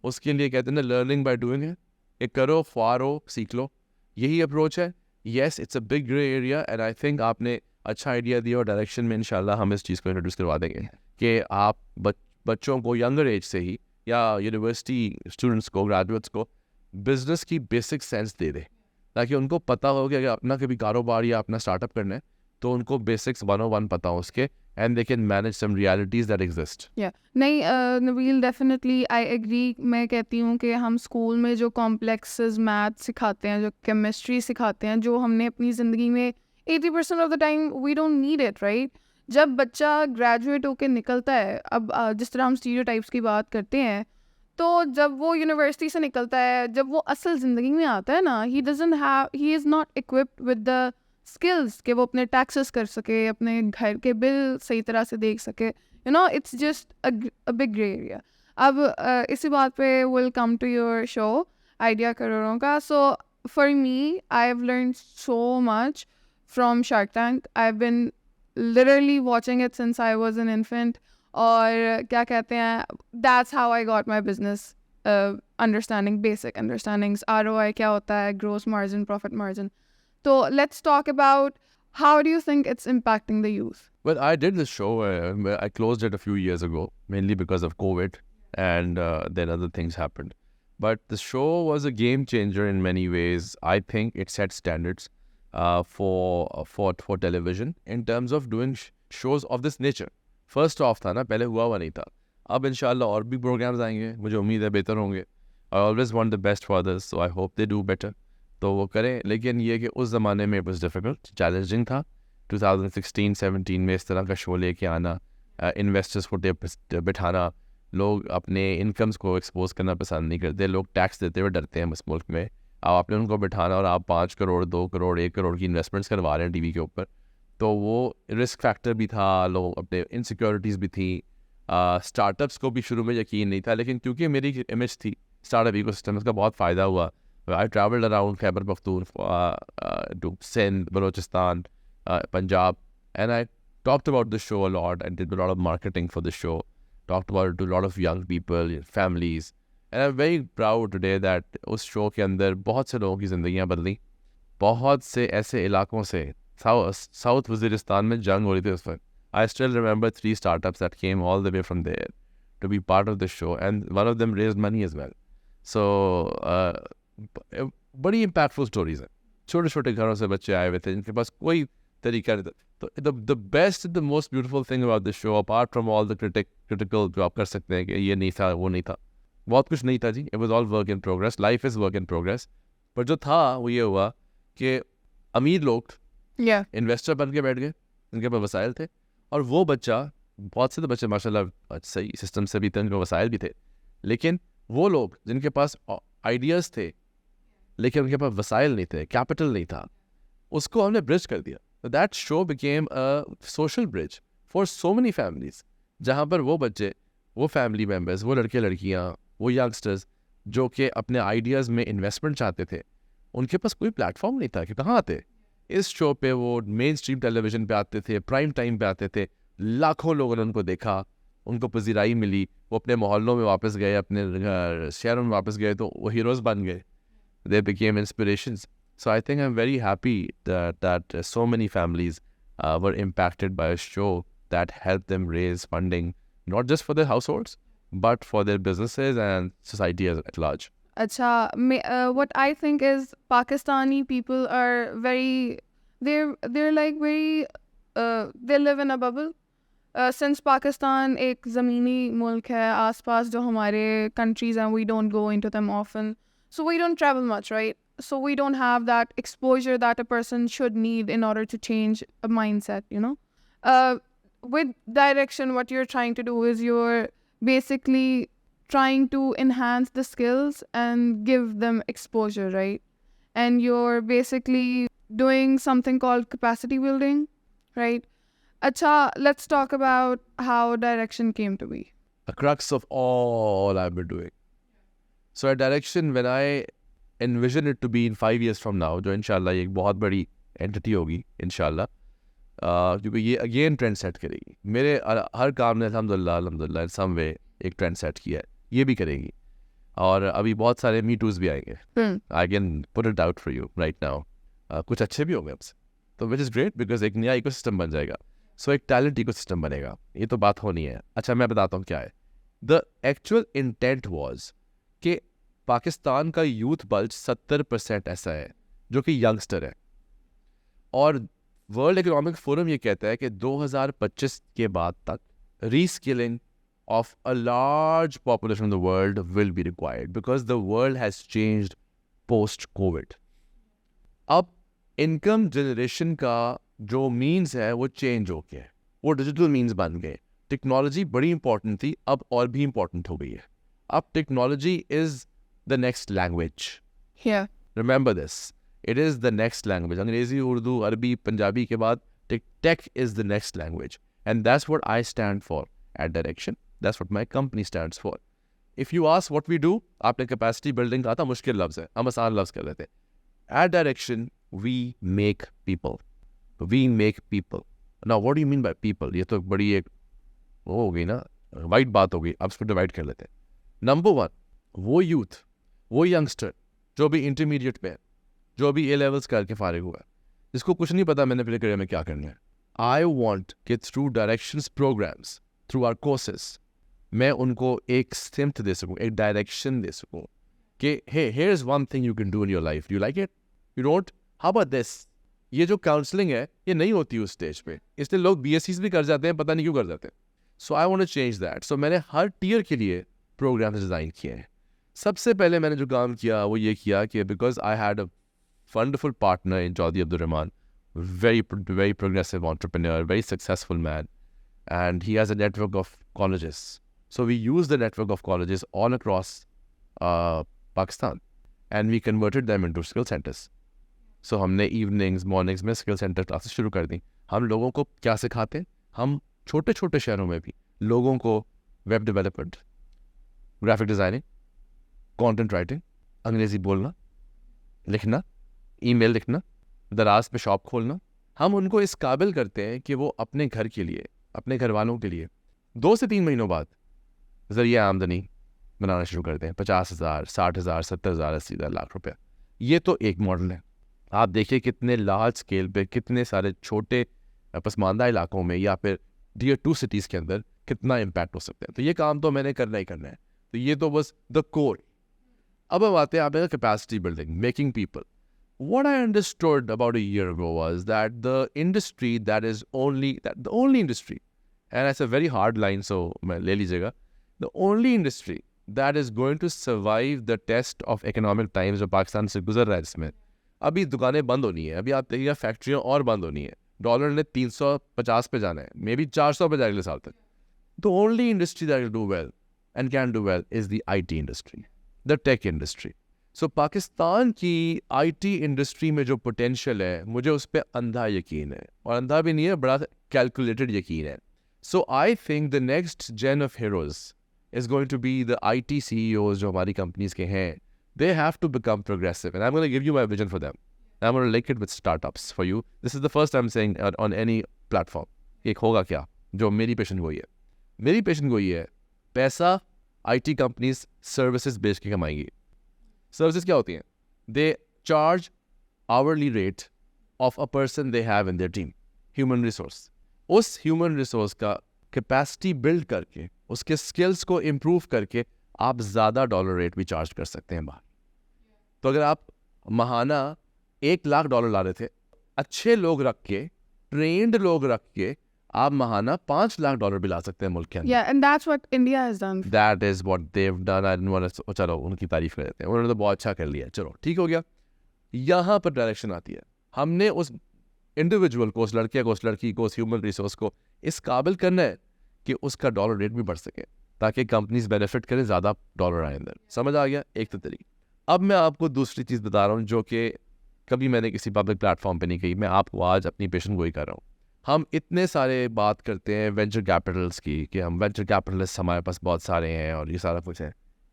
उसके लिए कहते हैं ना लर्निंग बाय डूइंग है. एक करो ख्वारो सीख लो, यही अप्रोच है. Yes, it's a big grey area, and I think आपने अच्छा आइडिया दिया, और डायरेक्शन में इंशाल्लाह हम इस चीज़ को इंट्रोड्यूस करवा देंगे कि आप बच्चों को यंगर एज से ही, या यूनिवर्सिटी स्टूडेंट्स को, ग्रेजुएट्स को बिजनेस की बेसिक सेंस दे दे, ताकि उनको पता हो कि अगर अपना कभी कारोबार या अपना स्टार्टअप करना है तो उनको बेसिक्स 101 पता हो उसके, and they can manage some realities that exist. नहीं नबील, डेफिनेटली आई एग्री. मैं कहती हूँ कि हम स्कूल में जो कॉम्प्लेक्सेस मैथ सिखाते हैं, जो केमिस्ट्री सिखाते हैं, जो हमने अपनी ज़िंदगी में 80% of the time we don't need it, right. जब बच्चा ग्रेजुएट होकर निकलता है, अब जिस तरह हम स्टीरियोटाइप्स की बात करते हैं, तो जब वो यूनिवर्सिटी से निकलता है, जब वो असल ज़िंदगी में आता है ना, he is not equipped with the skills कि वो अपने टैक्सेस कर सके, अपने घर के बिल सही तरह से देख सके. It's just a big grey area. अब इसी बात पे will come to your show idea करोड़ों का. So for me, I have learn so much from Shark Tank. I have been literally watching it since I was an infant. और क्या कहते हैं, that's how I got my business understanding, basic understandings. ROI क्या होता है, gross margin, profit margin. So let's talk about how do you think it's impacting the youth? Well, I did this show. I closed it a few years ago, mainly because of COVID, and then other things happened. But the show was a game changer in many ways. I think it set standards for television in terms of doing shows of this nature. First off था ना, पहले हुआ नहीं था. अब इंशाल्लाह और भी प्रोग्राम्स आएंगे, मुझे उम्मीद है बेहतर होंगे. I always want the best for this, so I hope they do better. तो वो करें, लेकिन ये कि उस ज़माने में इट वाज डिफ़िकल्ट, चैलेंजिंग था. 2016-17 में इस तरह का शो लेके आना, इन्वेस्टर्स को बिठाना. लोग अपने इनकम्स को एक्सपोज करना पसंद नहीं करते, लोग टैक्स देते हुए डरते हैं इस मुल्क में. अब आपने उनको बिठाना और आप 5 करोड़ 2 करोड़ 1 करोड़ की इन्वेस्टमेंट्स करवा रहे हैं टीवी के ऊपर, तो वो रिस्क फैक्टर भी था, लोग अपने इनसिक्योरिटीज़ भी थी. स्टार्टअप्स को भी शुरू में यकीन नहीं था, लेकिन क्योंकि मेरी इमेज थी स्टार्टअप इकोसिस्टम, उसका बहुत फ़ायदा हुआ. I travelled around Khyber Pakhtunkhwa to Sindh, Balochistan, Punjab, and I talked about the show a lot. I did a lot of marketing for the show, talked about it to a lot of young people, families, and I'm very proud today that उस show के अंदर बहुत से लोगों की ज़िंदगियाँ बदली. बहुत से ऐसे इलाकों से, साउथ वज़ीरिस्तान में जंग हो रही थी उस वक्त. I still remember 3 startups that came all the way from there to be part of the show, and one of them raised money as well. So बड़ी impactful stories हैं. छोटे छोटे घरों से बच्चे आए हुए थे जिनके पास कोई तरीका नहीं था. तो the best, the most beautiful thing about this show, apart from all the critical जो आप कर सकते हैं कि ये नहीं था, वो नहीं था, बहुत कुछ नहीं था जी. It was all work in progress. Life is work in progress. पर जो था वो ये हुआ कि अमीर लोग इन्वेस्टर बन के बैठ गए, उनके पास वसाइल थे. और वो बच्चा, बहुत से तो बच्चे माशाल्लाह सही सिस्टम से भी थे, उनके वसाइल भी थे, लेकिन वो लोग जिनके पास आइडियाज़ थे लेकिन उनके पास वसाइल नहीं थे, कैपिटल नहीं था, उसको हमने ब्रिज कर दिया. So that show became a social bridge for so many families, जहाँ पर वो बच्चे, वो फैमिली मेम्बर्स, वो लड़के लड़कियाँ, वो यंगस्टर्स जो कि अपने आइडियाज़ में इन्वेस्टमेंट चाहते थे, उनके पास कोई प्लेटफॉर्म नहीं था कि कहाँ आते. इस शो पे वो मेन स्ट्रीम टेलीविज़न पे आते थे, प्राइम टाइम पे आते थे, लाखों लोगों ने उनको देखा, उनको पजीराई मिली, वो अपने मोहल्लों में वापस गए, अपने शहरों में वापस गए, तो वो हीरोज़ बन गए. They became inspirations. So I think I'm very happy that so many families were impacted by a show that helped them raise funding, not just for their households, but for their businesses and society at large. Acha, what I think is Pakistani people are very, they're like very, they live in a bubble. Since Pakistan एक ज़मीनी मुल्क है, आसपास जो हमारे countries हैं, we don't go into them often. So we don't travel much, right? So we don't have that exposure that a person should need in order to change a mindset, you know? With DirAction, what you're trying to do is you're basically trying to enhance the skills and give them exposure, right? And you're basically doing something called capacity building, right? Acha, let's talk about how DirAction came to be. The crux of all I've been doing. So at DirAction, when I envision it to be in 5 years from now, जो इंशाल्लाह एक बहुत बड़ी entity होगी इंशाल्लाह, क्योंकि ये again trend set करेगी. मेरे हर काम ने अल्हम्दुलिल्लाह इन सम वे एक ट्रेंड सेट किया है, ये भी करेगी. और अभी बहुत सारे मी टूज भी आएंगे. I can put it out for you right now. कुछ अच्छे भी होंगे हमसे, तो विच इज़ ग्रेट, बिकॉज एक नया इकोसिस्टम बन जाएगा. सो एक टैलेंट इकोसिस्टम बनेगा, ये तो बात होनी है. अच्छा, मैं बताता हूँ क्या है. द एक्चुअल इंटेंट वॉज कि पाकिस्तान का यूथ बल्ज 70% ऐसा है जो कि यंगस्टर है. और वर्ल्ड इकोनॉमिक फोरम ये कहता है कि 2025 के बाद तक reskilling of a large population of the world will be required because the world has changed post-COVID. अब इनकम जनरेशन का जो मीन्स है वो चेंज हो गया है, वो डिजिटल मीन्स बन गए. टेक्नोलॉजी बड़ी इंपॉर्टेंट थी, अब और भी इंपॉर्टेंट हो गई है. अब technology is the next language. Remember this, it is the next language. Angrezi, Urdu, Arabi, Punjabi के बाद tech is the next language, and that's what I stand for at DirAction. That's what my company stands for. If you ask what we do, आपने capacity building कहा था, मुश्किल लफ्ज़ है, हम आसान लफ्ज़ कर देते हैं. At DirAction, we make people. We make people. Now, what do you mean by people? ये तो बड़ी एक वो हो गई ना, वाइट बात हो गई. अब इसको डिवाइड कर लेते हैं. नंबर 1, वो यूथ, वो यंगस्टर जो भी इंटरमीडिएट पे है, जो भी A levels करके फारिग हुआ है, जिसको कुछ नहीं पता मैंने अपने करियर में क्या करना है. I want कि through DirAction's programs, through our courses, मैं उनको एक सिम्थ दे सकूँ, एक डायरेक्शन दे सकूँ कि hey, here is one thing you can do in your life. You like it, you don't, how about this. ये जो काउंसलिंग है ये नहीं होती उस स्टेज पे, इसलिए लोग BScs भी कर जाते हैं, पता नहीं क्यों कर जाते हैं. So I want to change that. So मैंने हर टीयर के लिए प्रोग्राम डिज़ाइन किए हैं. सबसे पहले मैंने जो काम किया वो ये किया कि because I had a wonderful partner in Chaudhry Abdul Rahman, very progressive entrepreneur, very successful man, and he has a network of colleges. So we used the network of colleges all across Pakistan, and we converted them into skill centers. So हमने evenings, mornings में skill center classes शुरू कर दी. हम लोगों को क्या सिखाते हैं? हम छोटे छोटे शहरों में भी लोगों को web development, graphic designing, content writing, अंग्रेज़ी बोलना, लिखना, ईमेल लिखना, दराज पे शॉप खोलना, हम उनको इस काबिल करते हैं कि वो अपने घर के लिए, अपने घर वालों के लिए 2 से 3 महीनों बाद ज़रिया आमदनी बनाना शुरू करते हैं. 50,000, 60,000, 70,000, 80,000, लाख रुपया. ये तो एक मॉडल है. आप देखिए कितने लार्ज स्केल पे, कितने सारे छोटे पसमानदा इलाकों में या फिर Tier 2 सिटीज़ के अंदर कितना इम्पैक्ट हो सकता है. तो ये काम तो मैंने करना ही करना है. तो ये तो बस द कोर. अब हम आते हैं आप capacity building, making people. What I understood about a year ago was that the only industry, and it's a very hard line, so मैं ले लीजिएगा, the only industry that is going to survive the test of economic times जो पाकिस्तान से गुजर रहा है, जिसमें अभी दुकानें बंद होनी है, अभी आप देखिएगा फैक्ट्रियाँ और बंद होनी है, डॉलर ने 350 पे जाना है, मे बी 400 पे जाएगा अगले साल तक. The only industry that will do well and can do well is the IT industry, the tech industry. सो पाकिस्तान की IT इंडस्ट्री में जो पोटेंशियल है, मुझे उस पर अंधा यकीन है, और अंधा भी नहीं है, बड़ा कैलकुलेटेड यकीन है. So I think the next gen of heroes is going to be the IT CEOs जो हमारी कंपनीज के हैं. They have to become progressive, and I am going to give you my vision for them. I am going to link it with startups for you. This is the first time saying on any platform. एक होगा क्या जो मेरी पेशन गोई है. मेरी पेशन गोई है, पैसा IT कंपनीज सर्विसेज बेच के कमाएंगी. सर्विसेज क्या होती हैं? They charge hourly rate of a person they have in their team, human resource. उस ह्यूमन रिसोर्स का कैपेसिटी बिल्ड करके, उसके स्किल्स को इम्प्रूव करके आप ज़्यादा डॉलर रेट भी चार्ज कर सकते हैं बाहर. तो अगर आप महाना $1,00,000 ला रहे थे, अच्छे लोग रख के, ट्रेंड लोग रख के, आप महाना $5,00,000 भी ला सकते हैं मुल्क के अंदर. Yeah, and that's what India has done. That is what they've done. I didn't want to, चलो उनकी तारीफ कर देते हैं, उन्होंने तो बहुत अच्छा कर लिया, चलो ठीक हो गया. यहाँ पर डायरेक्शन आती है. हमने उस इंडिविजुअल को, उस लड़के को, उस लड़की को, उस ह्यूमन रिसोर्स को इस काबिल करना है कि उसका डॉलर रेट भी बढ़ सके, ताकि कंपनीज बेनिफिट करें, ज़्यादा डॉलर आए अंदर. समझ आ गया एक तो तरीका. अब मैं आपको दूसरी चीज़ बता रहा हूँ जो कि कभी मैंने किसी पब्लिक प्लेटफॉर्म पे नहीं कही. मैं आपको आज अपनी पेशन गोई कर रहा हूँ. हम इतने सारे बात करते हैं वेंचर कैपिटल्स की कि हम वेंचर कैपिटलिस्ट, हमारे पास बहुत सारे हैं और ये सारा कुछ है.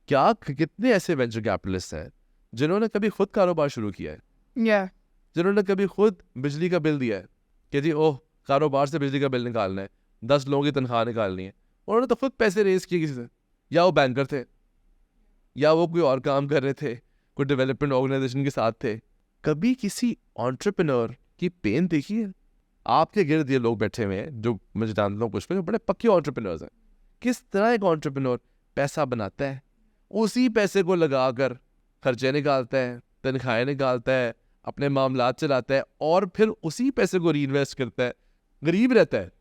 क्या कितने ऐसे वेंचर कैपिटलिस्ट हैं जिन्होंने कभी खुद कारोबार शुरू किया है? Yeah. जिन्होंने कभी खुद बिजली का बिल दिया है कि जी ओह कारोबार से बिजली का बिल निकालना है, 10 लोगों की तनख्वाह निकालनी है. उन्होंने तो खुद पैसे रेज किए किसी से, या वो बैंकर थे, या वो कोई और काम कर रहे थे, कोई डेवलपमेंट ऑर्गेनाइजेशन के साथ थे. कभी किसी एंटरप्रेन्योर की पेन देखी है? आपके गिर्द ये लोग बैठे हुए हैं जो मुझे जानता हूँ कुछ पे, जो बड़े पक्के एंटरप्रेन्योर्स हैं. किस तरह एक एंटरप्रेन्योर पैसा बनाता है, उसी पैसे को लगाकर खर्चे निकालता है, तनख्वाहें निकालता है, अपने मामलात चलाता है, और फिर उसी पैसे को रीइन्वेस्ट करता है. गरीब रहता है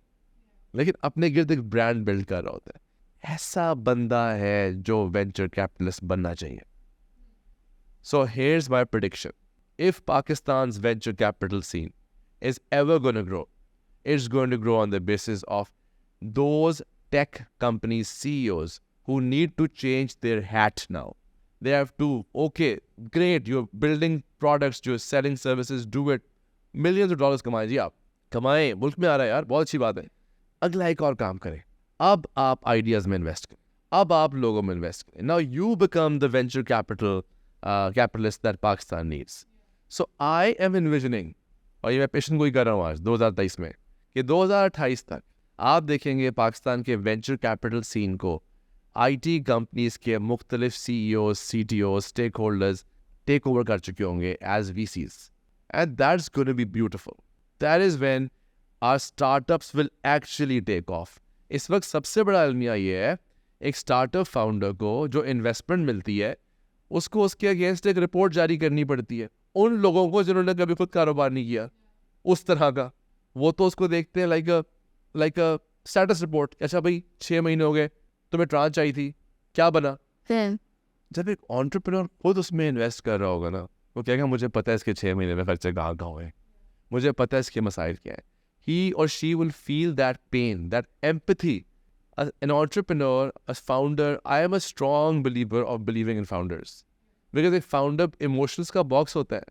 लेकिन अपने गिर्द एक ब्रांड बिल्ड कर रहा होता है. ऐसा बंदा है जो वेंचर कैपिटलिस्ट बनना चाहिए. So here's my prediction. If पाकिस्तान's venture capital scene is ever going to grow, it's going to grow on the basis of those tech companies CEOs who need to change their hat now. They have to, okay, great, you're building products, you're selling services, do it. Millions of dollars कमाएं जी, आप कमाएं, मुल्क में आ रहा है यार, बहुत अच्छी बात है. अगला एक और काम करें. अब आप आइडियाज़ में इन्वेस्ट करें, अब आप लोगों में इन्वेस्ट करें. Now you become the venture capitalist that Pakistan needs. So I am envisioning, और ये मैं पेशन गोई कर रहा हूँ आज 2023 में, कि 2028 तक आप देखेंगे पाकिस्तान के वेंचर कैपिटल सीन को IT कंपनीज के मुख्तलिफ CEOs, CTOs, stake holders take over कर चुके होंगे as VCs. And that's going to be beautiful. That is when our startups will actually take off. इस वक्त सबसे बड़ा अलमिया ये है, एक स्टार्टअप फाउंडर को जो इन्वेस्टमेंट मिलती है उसको उसके अगेंस्ट एक रिपोर्ट जारी करनी पड़ती है. उन लोगों को जिन्होंने कभी खुद कारोबार नहीं किया उस तरह का, वो तो उसको देखते हैं लाइक स्टेटस रिपोर्ट, अच्छा भाई 6 महीने हो गए, तुम्हें ट्रांच आई थी, क्या बना? जब एक एंटरप्रेन्योर खुद उसमें इन्वेस्ट कर रहा होगा ना, वो कहेगा मुझे पता है इसके 6 महीने में खर्चे कहाँ कहाँ हुए, मुझे पता है इसके मसाइल क्या है. He or she will feel that pain, that empathy. As an entrepreneur, as founder, I am a strong believer of believing in founders. Because एक founder emotions का box होता है,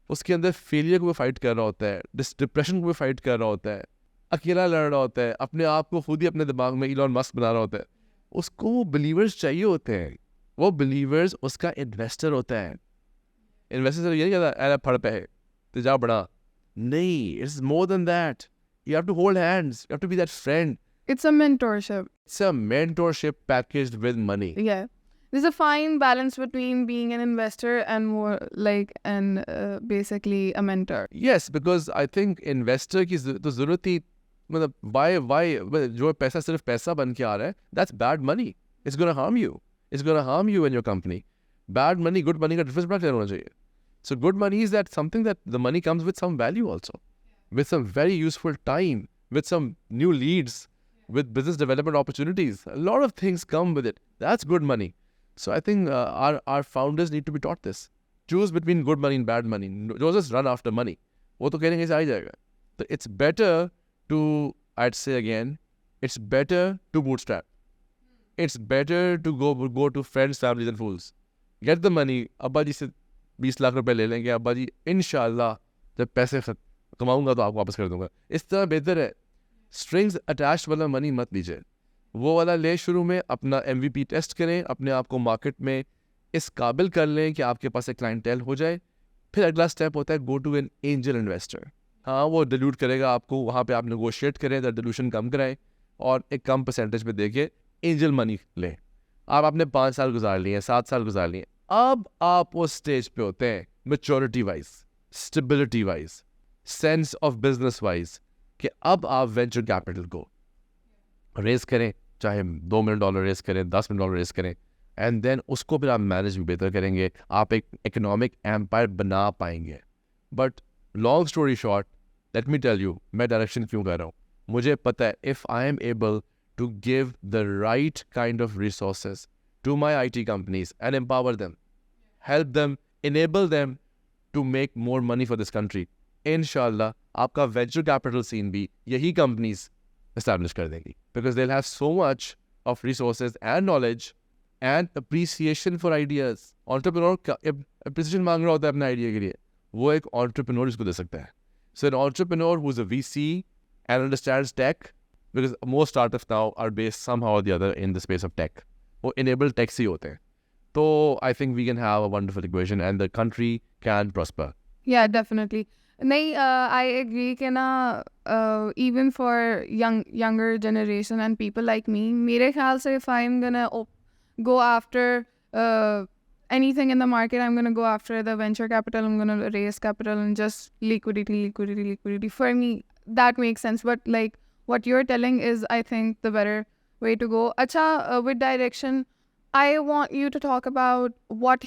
उसके अंदर failure को भी fight कर रहा होता है, depression को भी fight कर रहा होता है, अकेला लड़ रहा होता है, अपने आप को खुद ही अपने दिमाग में इलॉन मस्क बना रहा होता है. उसको वो believers चाहिए होते हैं. वो believers उसका investor होता है. Investor से यही कहता है अरे फड़ पे है तो जा बढ़ा. नहीं, it's more than that. You have to hold hands. You have to be that friend. It's a mentorship. It's a mentorship packaged with money. Yeah. There's a fine balance between being an investor and more like basically a mentor. Yes, because I think investor की तो ज़रूरत ही मतलब why जो पैसा सिर्फ पैसा बन के आ रहा है, that's bad money. It's gonna harm you. It's gonna harm you and your company. Bad money, good money का difference बड़ा clear होना चाहिए. So good money is that something that the money comes with some value also. With some very useful time, with some new leads, with business development opportunities. A lot of things come with it. That's good money. So I think our founders need to be taught this. Choose between good money and bad money. Don't just run after money. वो तो कहने से आ जाएगा. So it's better to, I'd say again, it's better to bootstrap. It's better to go to friends, families and fools. Get the money. अब्बा जी से 20 लाख रुपए ले लेंगे. अब्बा जी इंशाल्लाह जब पैसे कमाऊंगा तो आपको वापस कर दूंगा. इस तरह बेहतर है. स्ट्रिंग्स अटैच्ड वाला मनी मत लीजिए. वो वाला ले शुरू में अपना MVP टेस्ट करें, अपने आप को मार्केट में इस काबिल कर लें कि आपके पास एक क्लाइंटेल हो जाए. फिर अगला स्टेप होता है go to an angel investor. हाँ, वो डिल्यूट करेगा आपको, वहाँ पे आप नेगोशिएट करें, डिल्यूशन कम कराएं और एक कम परसेंटेज पे देके एंजल मनी लें. आप आपने 5 साल गुजार लिए, 7 साल गुजार लिए. अब आप उस स्टेज पे होते हैं maturity wise, stability wise, sense of business wise कि अब आप वेंचर कैपिटल को रेज करें, चाहे $2 मिलियन रेज करें, $10 मिलियन रेज करें, एंड देन उसको फिर आप मैनेज भी बेहतर करेंगे. आप एक इकोनॉमिक एम्पायर बना पाएंगे. But long story short, let me tell you मैं डायरेक्शन क्यों कर रहा हूँ. मुझे पता है if I am able to give the right kind of resources to my IT companies and empower them, help them, enable them to make more money for this country, इंशाल्लाह आपका वेंचर कैपिटल सीन भी यही companies establish कर देंगी. Because they have so much of resources and knowledge and appreciation for ideas. Entrepreneur का appreciation मांग रहा होता है अपने आइडिया के लिए, वो एक एंटरप्रेन्योर इसको दे सकता है. So an entrepreneur who is a VC and understands tech, because most startups now are based somehow or the other in the space of tech. वो enabled tech से ही होते हैं. तो I think we can have a wonderful equation and the country can prosper. Yeah, definitely. नहीं, I agree कि ना even for younger generation and people like me, मेरे ख्याल से if I'm gonna go after anything in the market, I'm gonna go after the venture capital, I'm gonna raise capital and just liquidity. For me, that makes sense. But like what you're telling is, I think, the better way to go. Acha, with DirAction, I want you to talk about what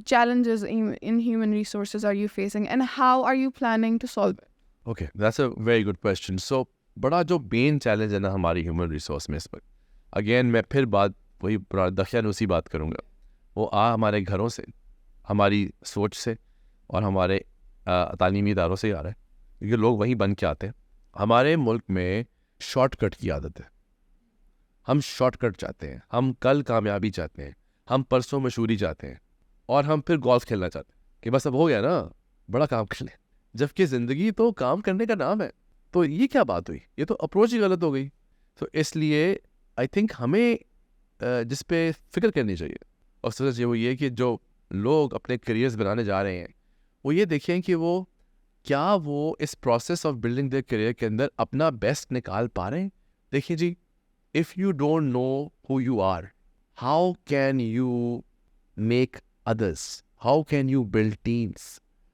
challenges in human resources are you facing and how are you planning to solve it? Okay, that's a very good question. So, बड़ा जो main challenge है ना हमारी human resource में इस वक्त, again मैं फिर बात वही दखियान उसी बात करूँगा. वो हमारे घरों से, हमारी सोच से और हमारे तालीमी इदारों से ही आ रहा है. क्योंकि लोग वहीं बन के आते हैं. हमारे मुल्क में शॉर्टकट की आदत है. हम शॉर्टकट चाहते हैं, हम कल कामयाबी चाहते हैं, हम परसों मशहूरी चाहते हैं और हम फिर गोल्फ खेलना चाहते हैं कि बस अब हो गया ना, बड़ा काम कर लें. जबकि ज़िंदगी तो काम करने का नाम है. तो ये क्या बात हुई, ये तो अप्रोच ही गलत हो गई. तो इसलिए आई थिंक हमें जिस पे फिक्र करनी चाहिए और सोचना चाहिए वो ये कि जो लोग अपने करियर्स बनाने जा रहे हैं वो ये देखें कि वो क्या वो इस process of building their career के अंदर अपना बेस्ट निकाल पा रहे हैं. देखिए जी, if you don't know who you are, how can you make others? How can you build teams?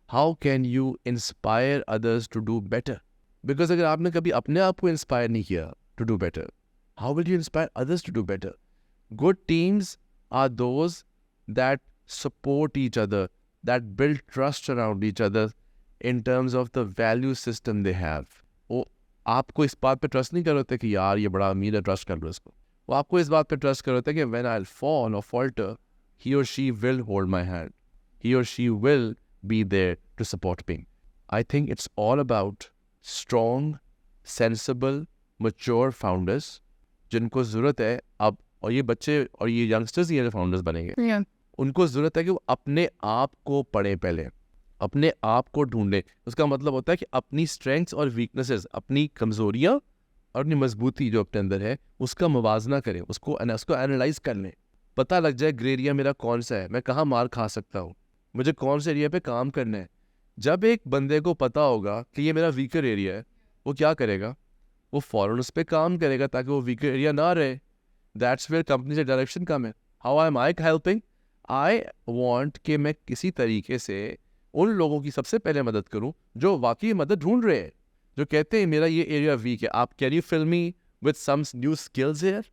How can you inspire others to do better? Because अगर आपने कभी अपने आप को इंस्पायर नहीं किया to do better, how will you inspire others to do better? Good teams are those that support each other, that build trust around each other in terms of the value system they have. वो आपको इस बात पे trust नहीं कर रहे थे कि यार ये बड़ा अमीर है, ट्रस्ट कर लो इसको। वो आपको इस बात पे ट्रस्ट कर रहे थे कि व्हेन आई फॉल और falter, he or she will hold my hand. He or she will be there to support me. I think it's all about strong, sensible, mature founders जिनको ज़रूरत है अब, और ये बच्चे और ये यंगस्टर्स ही फाउंडर्स बनेंगे, Yeah. उनको ज़रूरत है कि वो अपने आप को पढ़ें, पहले अपने आप को ढूंढें। उसका मतलब होता है कि अपनी स्ट्रेंथ्स और वीकनेसेस, अपनी कमज़ोरियाँ और अपनी मजबूती जो अपने अंदर है उसका मुवाजना करें, उसको एनालाइज कर लें, पता लग जाए ग्रे एरिया मेरा कौन सा है, मैं कहाँ मार खा सकता हूँ, मुझे कौन से एरिया पे काम करना है। जब एक बंदे को पता होगा कि ये मेरा वीकर एरिया है, वो क्या करेगा, वो फ़ौरन उस पर काम करेगा ताकि वो वीकर एरिया ना रहे। दैट्स वेयर कंपनी से डायरेक्शन कम है। How am I helping? I want कि मैं किसी तरीके से उन लोगों की सबसे पहले मदद करूँ जो वाकई मदद ढूंढ रहे हैं, जो कहते हैं मेरा ये एरिया वीक है, आप can you fill me with some new skills here,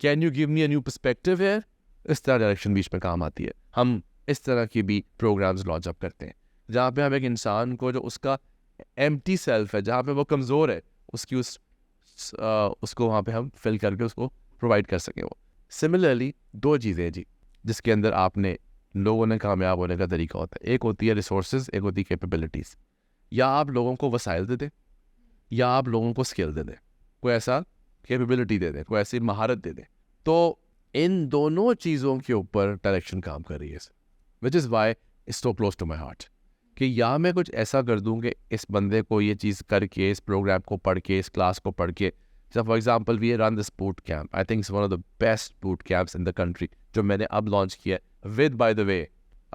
can you give me a new perspective here. इस तरह डायरेक्शन बीच में काम आती है। हम इस तरह की भी प्रोग्राम्स लॉन्च अप करते हैं जहाँ पे हम एक इंसान को जो उसका एम्प्टी सेल्फ है, जहाँ पे वो कमज़ोर है, उसकी उसको वहाँ पे हम फिल करके उसको प्रोवाइड कर सकें। वो सिमिलरली दो चीज़ें हैं जी जिसके अंदर आपने लोगों ने कामयाब होने का तरीका होता है। एक होती है रिसोर्सेज, एक होती है कैपेबिलिटीज़। या आप लोगों को वसाइल दे दें या आप लोगों को स्किल दे दें, कोई ऐसा कैपेबिलिटी दे दें, कोई ऐसी महारत दे दें। तो इन दोनों चीज़ों के ऊपर डायरेक्शन काम कर रही है, which is why it's so close to my heart. कि या मैं कुछ ऐसा कर दूँ कि इस बंदे को ये चीज़ करके, इस प्रोग्राम को पढ़ के, इस क्लास को पढ़ के, जैसे for example we run this boot camp, I think it's one of the best boot camps in the country, जो मैंने अब लॉन्च किया है विद, बाय द वे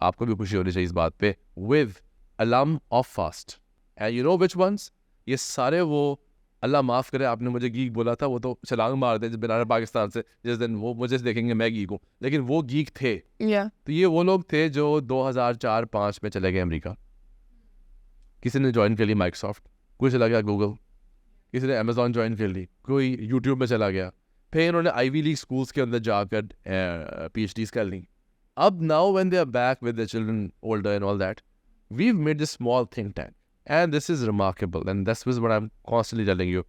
आपको भी खुशी होनी चाहिए इस बात पे, with alum of FAST. And you know which ones, ये सारे वो, अल्लाह माफ़ करे आपने मुझे गीक बोला था, वो तो छलांग मार दे बिना पाकिस्तान से जिस दिन वो मुझे देखेंगे मैं गीक हूँ, लेकिन वो गीक थे। Yeah. तो ये वो लोग थे जो 2004-5 में चले गए अमेरिका। किसी ने ज्वाइन कर ली माइक्रोसॉफ्ट, कोई चला गया गूगल, किसी ने अमेजोन ज्वाइन कर ली, कोई यूट्यूब में चला गया, फिर इन्होंने आईवी लीग स्कूल्स के अंदर जाकर PhDs कर ली। अब now when they are back with the children older and all that, we've made this small think tank, and this is remarkable, and this is what I'm constantly telling you.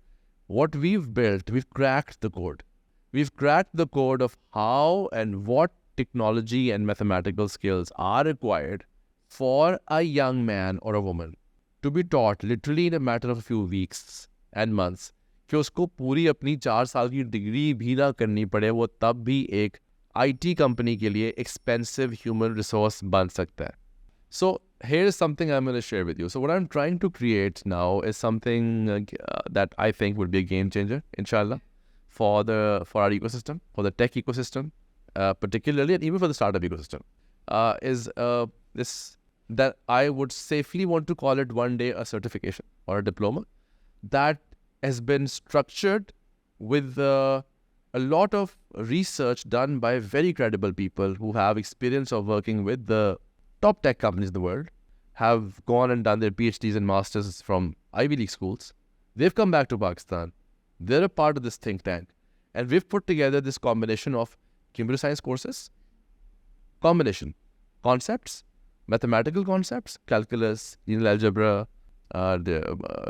What we've built, we've cracked the code. We've cracked the code of how and what technology and mathematical skills are required for a young man or a woman to be taught literally in a matter of a few weeks and months, कि उसको पूरी अपनी 4 साल की degree भी ना करनी पड़े, वो तब भी एक IT कंपनी के लिए एक्सपेंसिव ह्यूमन रिसोर्स बन सकता है। So here's something I'm going to share with you. So what I'm trying to create now is something that I think would be a game changer, inshallah, for our ecosystem, for the tech ecosystem, particularly, and even for the startup ecosystem, is this, that I would safely want to call it one day a certification or a diploma that has been structured with a lot of research done by very credible people who have experience of working with the top tech companies in the world, have gone and done their PhDs and masters from Ivy League schools. They've come back to Pakistan. They're a part of this think tank. And we've put together this combination of computer science courses, concepts, mathematical concepts, calculus, linear algebra,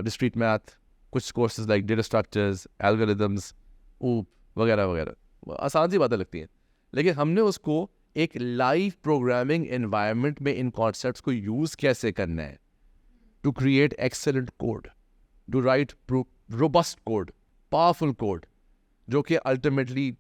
discrete math, कुछ courses like data structures, algorithms, OOP, वगैरह वगैरह। आसान सी बातें लगती हैं, लेकिन हमने उसको एक लाइव प्रोग्रामिंग एनवायरनमेंट में इन कॉन्सेप्ट्स को यूज कैसे करना है, to create excellent code, to write robust code, powerful code, जो कि अल्टीमेटली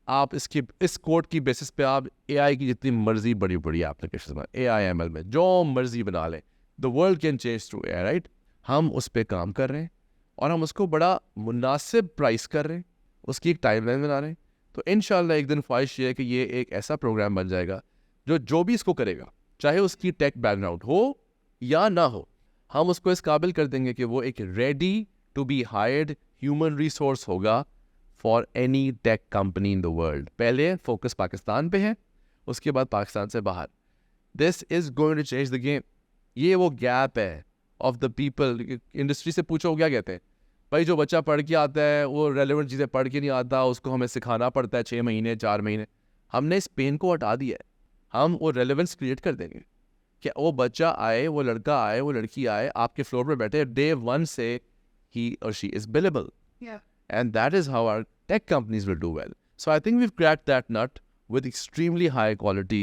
आप इस कोड की बेसिस पे आप AI की जितनी मर्जी बड़ी बड़ी एप्लीकेशन में, AI ML में जो मर्जी बना लें, the world can change through AI, right. हम उस पर काम कर रहे हैं और हम उसको बड़ा मुनासिब प्राइस कर रहे हैं, उसकी एक टाइमलाइन बना रहे हैं। तो इंशाल्लाह एक दिन ख्वाहिश ये है कि ये एक ऐसा प्रोग्राम बन जाएगा जो भी इसको करेगा, चाहे उसकी टेक बैकग्राउंड हो या ना हो, हम उसको इस काबिल कर देंगे कि वो एक ready to be hired human resource होगा for any tech company in the world. पहले फोकस पाकिस्तान पे है, उसके बाद पाकिस्तान से बाहर। This is going to change the game. ये वो गैप है ऑफ द पीपल। इंडस्ट्री से पूछो क्या कहते हैं, भाई जो बच्चा पढ़ के आता है वो रेलेवेंट चीज़ें पढ़ के नहीं आता, उसको हमें सिखाना पड़ता है 6 महीने 4 महीने। हमने इस पेन को हटा दिया है, हम वो रेलेवेंस क्रिएट कर देंगे कि वो बच्चा आए, वो लड़का आए, वो लड़की आए, आपके फ्लोर पे बैठे, डे 1 से he or she is billable. Yeah. And that is how our tech companies will do well. So I think we've cracked that nut with extremely high quality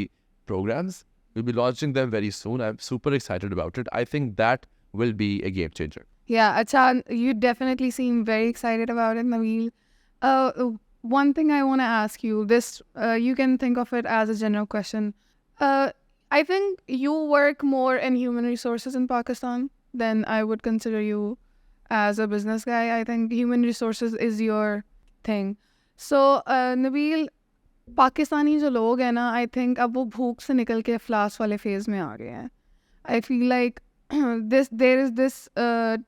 programs. We'll be launching them very soon. I'm super excited about it. I think that will be a game changer. Yeah, Achan, you definitely seem very excited about it, Nabeel. One thing I want to ask you, you can think of it as a general question. I think you work more in human resources in Pakistan than I would consider you as a business guy. I think human resources is your thing. So, Nabeel, Pakistani जो लोग हैं ना, I think अब वो भूख से निकल के फ्लास वाले फेज में आ गए हैं. I feel like there is this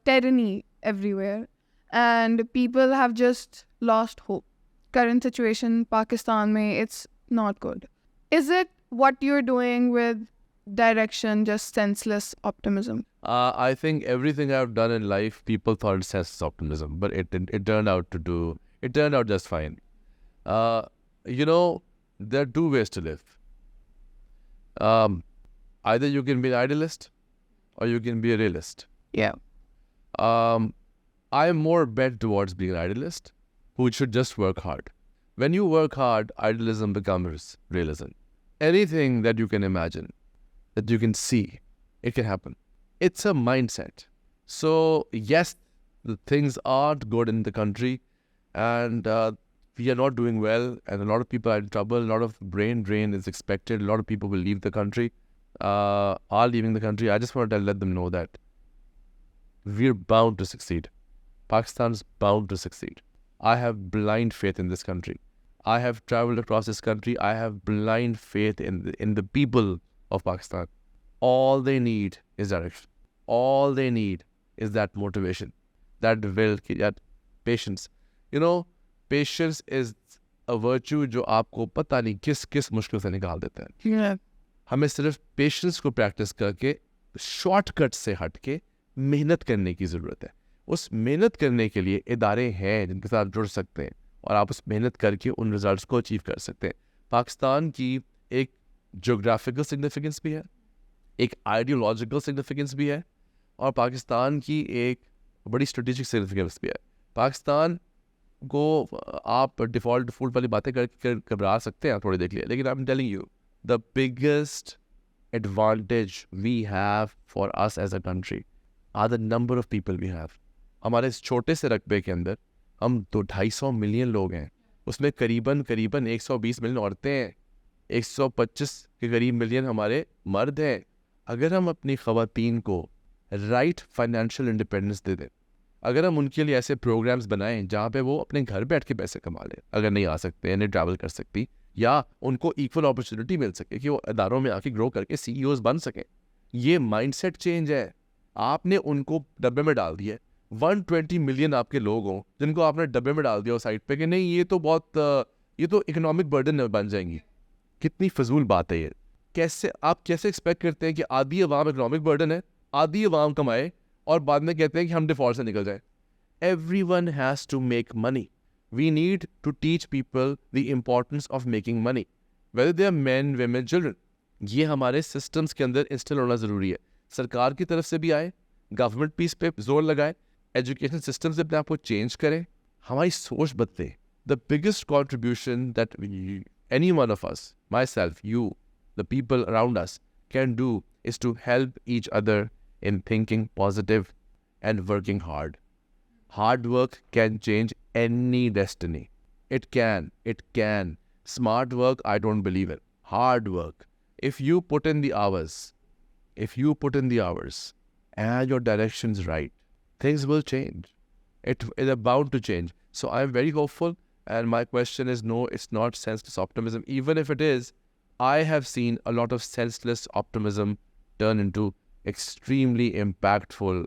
tyranny everywhere and people have just lost hope. Current situation Pakistan mein, it's not good. Is it what you're doing with DirAction just senseless optimism? I think everything I've done in life, people thought it senseless optimism, but it turned out just fine. There are two ways to live. Either you can be an idealist or you can be a realist. Yeah. I am more bent towards being an idealist who should just work hard. When you work hard, idealism becomes realism. Anything that you can imagine, that you can see, it can happen. It's a mindset. So, yes, the things aren't good in the country and we are not doing well and a lot of people are in trouble. A lot of brain drain is expected. A lot of people will leave the country, are leaving the country. I just want to let them know that we're bound to succeed. Pakistan's bound to succeed. I have blind faith in this country. I have traveled across this country. I have blind faith in the people of Pakistan. All they need is direction. All they need is that motivation, that will, that patience. Patience is a virtue जो आपको पता नहीं किस मुश्किल से निकाल देता है. Yeah. हमें सिर्फ पेशेंस को प्रैक्टिस करके शॉर्टकट से हट के मेहनत करने की ज़रूरत है. उस मेहनत करने के लिए इदारे हैं जिनके साथ जुड़ सकते हैं और आप उस मेहनत करके उन रिजल्ट्स को अचीव कर सकते हैं. पाकिस्तान की एक जोग्राफिकल सिग्निफिकेंस भी है, एक आइडियोलॉजिकल सिग्निफिकेंस भी है और पाकिस्तान की एक बड़ी स्ट्रेटेजिक सिग्निफिकेंस भी है. पाकिस्तान को आप डिफ़ॉल्ट वाली बातें कर घबरा सकते हैं थोड़ी देर के लिए, लेकिन I am telling you the biggest advantage we have for us as a country are the number of people we have. हमारे इस छोटे से रकबे के अंदर हम 250 मिलियन लोग हैं. उसमें करीबन 120 मिलियन औरतें हैं, 125 के करीब मिलियन हमारे मर्द हैं. अगर हम अपनी ख़वातीन को राइट फाइनेंशियल इंडिपेंडेंस दे दें, अगर हम उनके लिए ऐसे प्रोग्राम्स बनाएं जहाँ पे वो अपने घर बैठ के पैसे कमा लें, अगर नहीं आ सकते हैं, नहीं ट्रैवल कर सकती, या उनको इक्वल अपॉर्चुनिटी मिल सके कि वो इदारों में आके ग्रो करके CEOs बन सकें. ये माइंडसेट चेंज है. आपने उनको डब्बे में डाल दिया. 120 मिलियन आपके लोग हों जिनको आपने डब्बे में डाल दिया उस साइड पे कि नहीं ये तो इकोनॉमिक बर्डन बन जाएंगी. कितनी फजूल बात है ये. आप कैसे एक्सपेक्ट करते हैं कि आधी अवाम इकोनॉमिक बर्डन है, आधी अवाम कमाए और बाद में कहते हैं कि हम डिफॉल्ट से निकल जाएं. Everyone has to make money. We need to teach people the importance of making money, whether they are men, women, children. ये हमारे सिस्टम्स के अंदर इंस्टॉल होना ज़रूरी है. सरकार की तरफ से भी आए, गवर्नमेंट भी इस पे जोर लगाए, एजुकेशन सिस्टम से अपने आप को चेंज करें, हमारी सोच बदले. The biggest contribution that any one of us, myself, you, the people around us can do is to help each other in thinking positive and working hard. Hard work can change any destiny. It can. Smart work, I don't believe it. Hard work. If you put in the hours and your direction's right, things will change. It is bound to change. So I'm very hopeful, and my question is no, it's not senseless optimism. Even if it is, I have seen a lot of senseless optimism turn into extremely impactful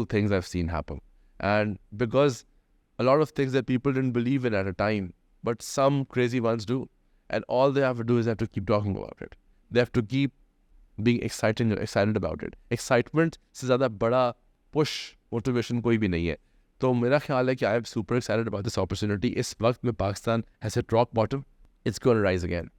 things I've seen happen. And because a lot of things that people didn't believe in at a time, but some crazy ones do. And all they have to do is have to keep talking about it. They have to keep being excited about it. Excitement से ज़्यादा बड़ा push motivation कोई भी नहीं है. तो मेरा ख्याल है कि I am super excited about this opportunity. इस वक्त में Pakistan has hit rock bottom. It's going to rise again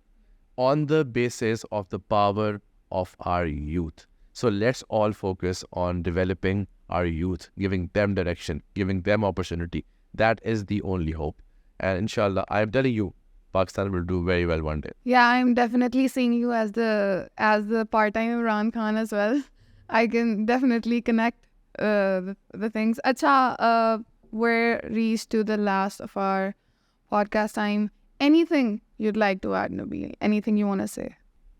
on the basis of the power of our youth. So let's all focus on developing our youth, giving them direction, giving them opportunity. That is the only hope. And inshallah, I'm telling you, Pakistan will do very well one day. Yeah, I'm definitely seeing you as the part-time Imran Khan as well. I can definitely connect the things. Acha, we're reached to the last of our podcast time. Anything you'd like to add, Nabeel? Anything you want to say?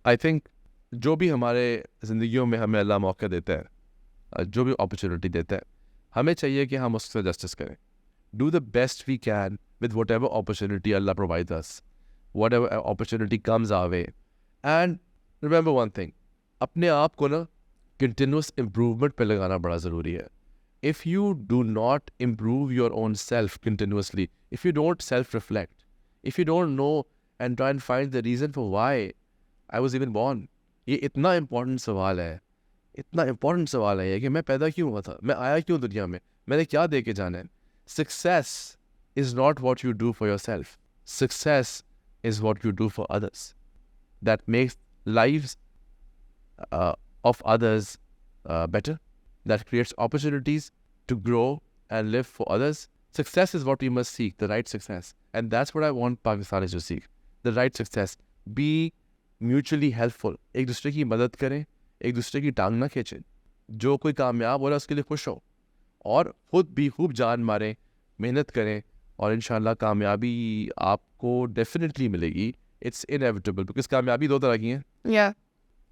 I think जो भी हमारे ज़िंदगियों में हमें अल्लाह मौका देता है, जो भी अपॉर्चुनिटी देता है, हमें चाहिए कि हम उससे जस्टिस करें. Do the best we can with whatever opportunity Allah provides us, whatever opportunity comes our way. And remember one thing, अपने आप को ना continuous improvement पे लगाना बड़ा ज़रूरी है. If you do not improve your own self continuously, if you don't self-reflect, if you don't know and try and find the reason for why I was even born, ये इतना important सवाल है कि मैं पैदा क्यों हुआ था, मैं आया क्यों दुनिया में, मैंने क्या दे के जाना है. Success is not what you do for yourself. Success is what you do for others. That makes lives of others better. That creates opportunities to grow and live for others. Success is what we must seek, the right success. And that's what I want Pakistanis to seek, the right success. Be mutually helpful. एक दूसरे की मदद करें, एक दूसरे की टांग ना खींचें. जो कोई कामयाब हो रहा है उसके लिए खुश हो और खुद भी खूब जान मारें, मेहनत करें और इंशाल्लाह कामयाबी आपको डेफिनेटली मिलेगी. इट्स इनएविटेबल बिकॉज कामयाबी दो तरह की हैं, Yeah.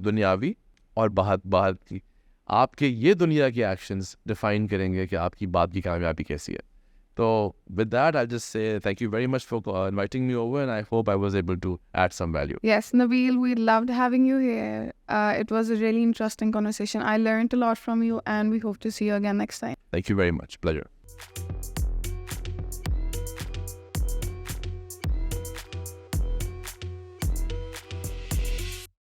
दुनियावी और बाहर की. आपके ये दुनिया के एक्शंस डिफाइन करेंगे कि आपकी बात की कामयाबी कैसी है. So with that, I'll just say thank you very much for inviting me over, and I hope I was able to add some value. Yes, Nabeel, we loved having you here. It was a really interesting conversation. I learned a lot from you, and we hope to see you again next time. Thank you very much. Pleasure.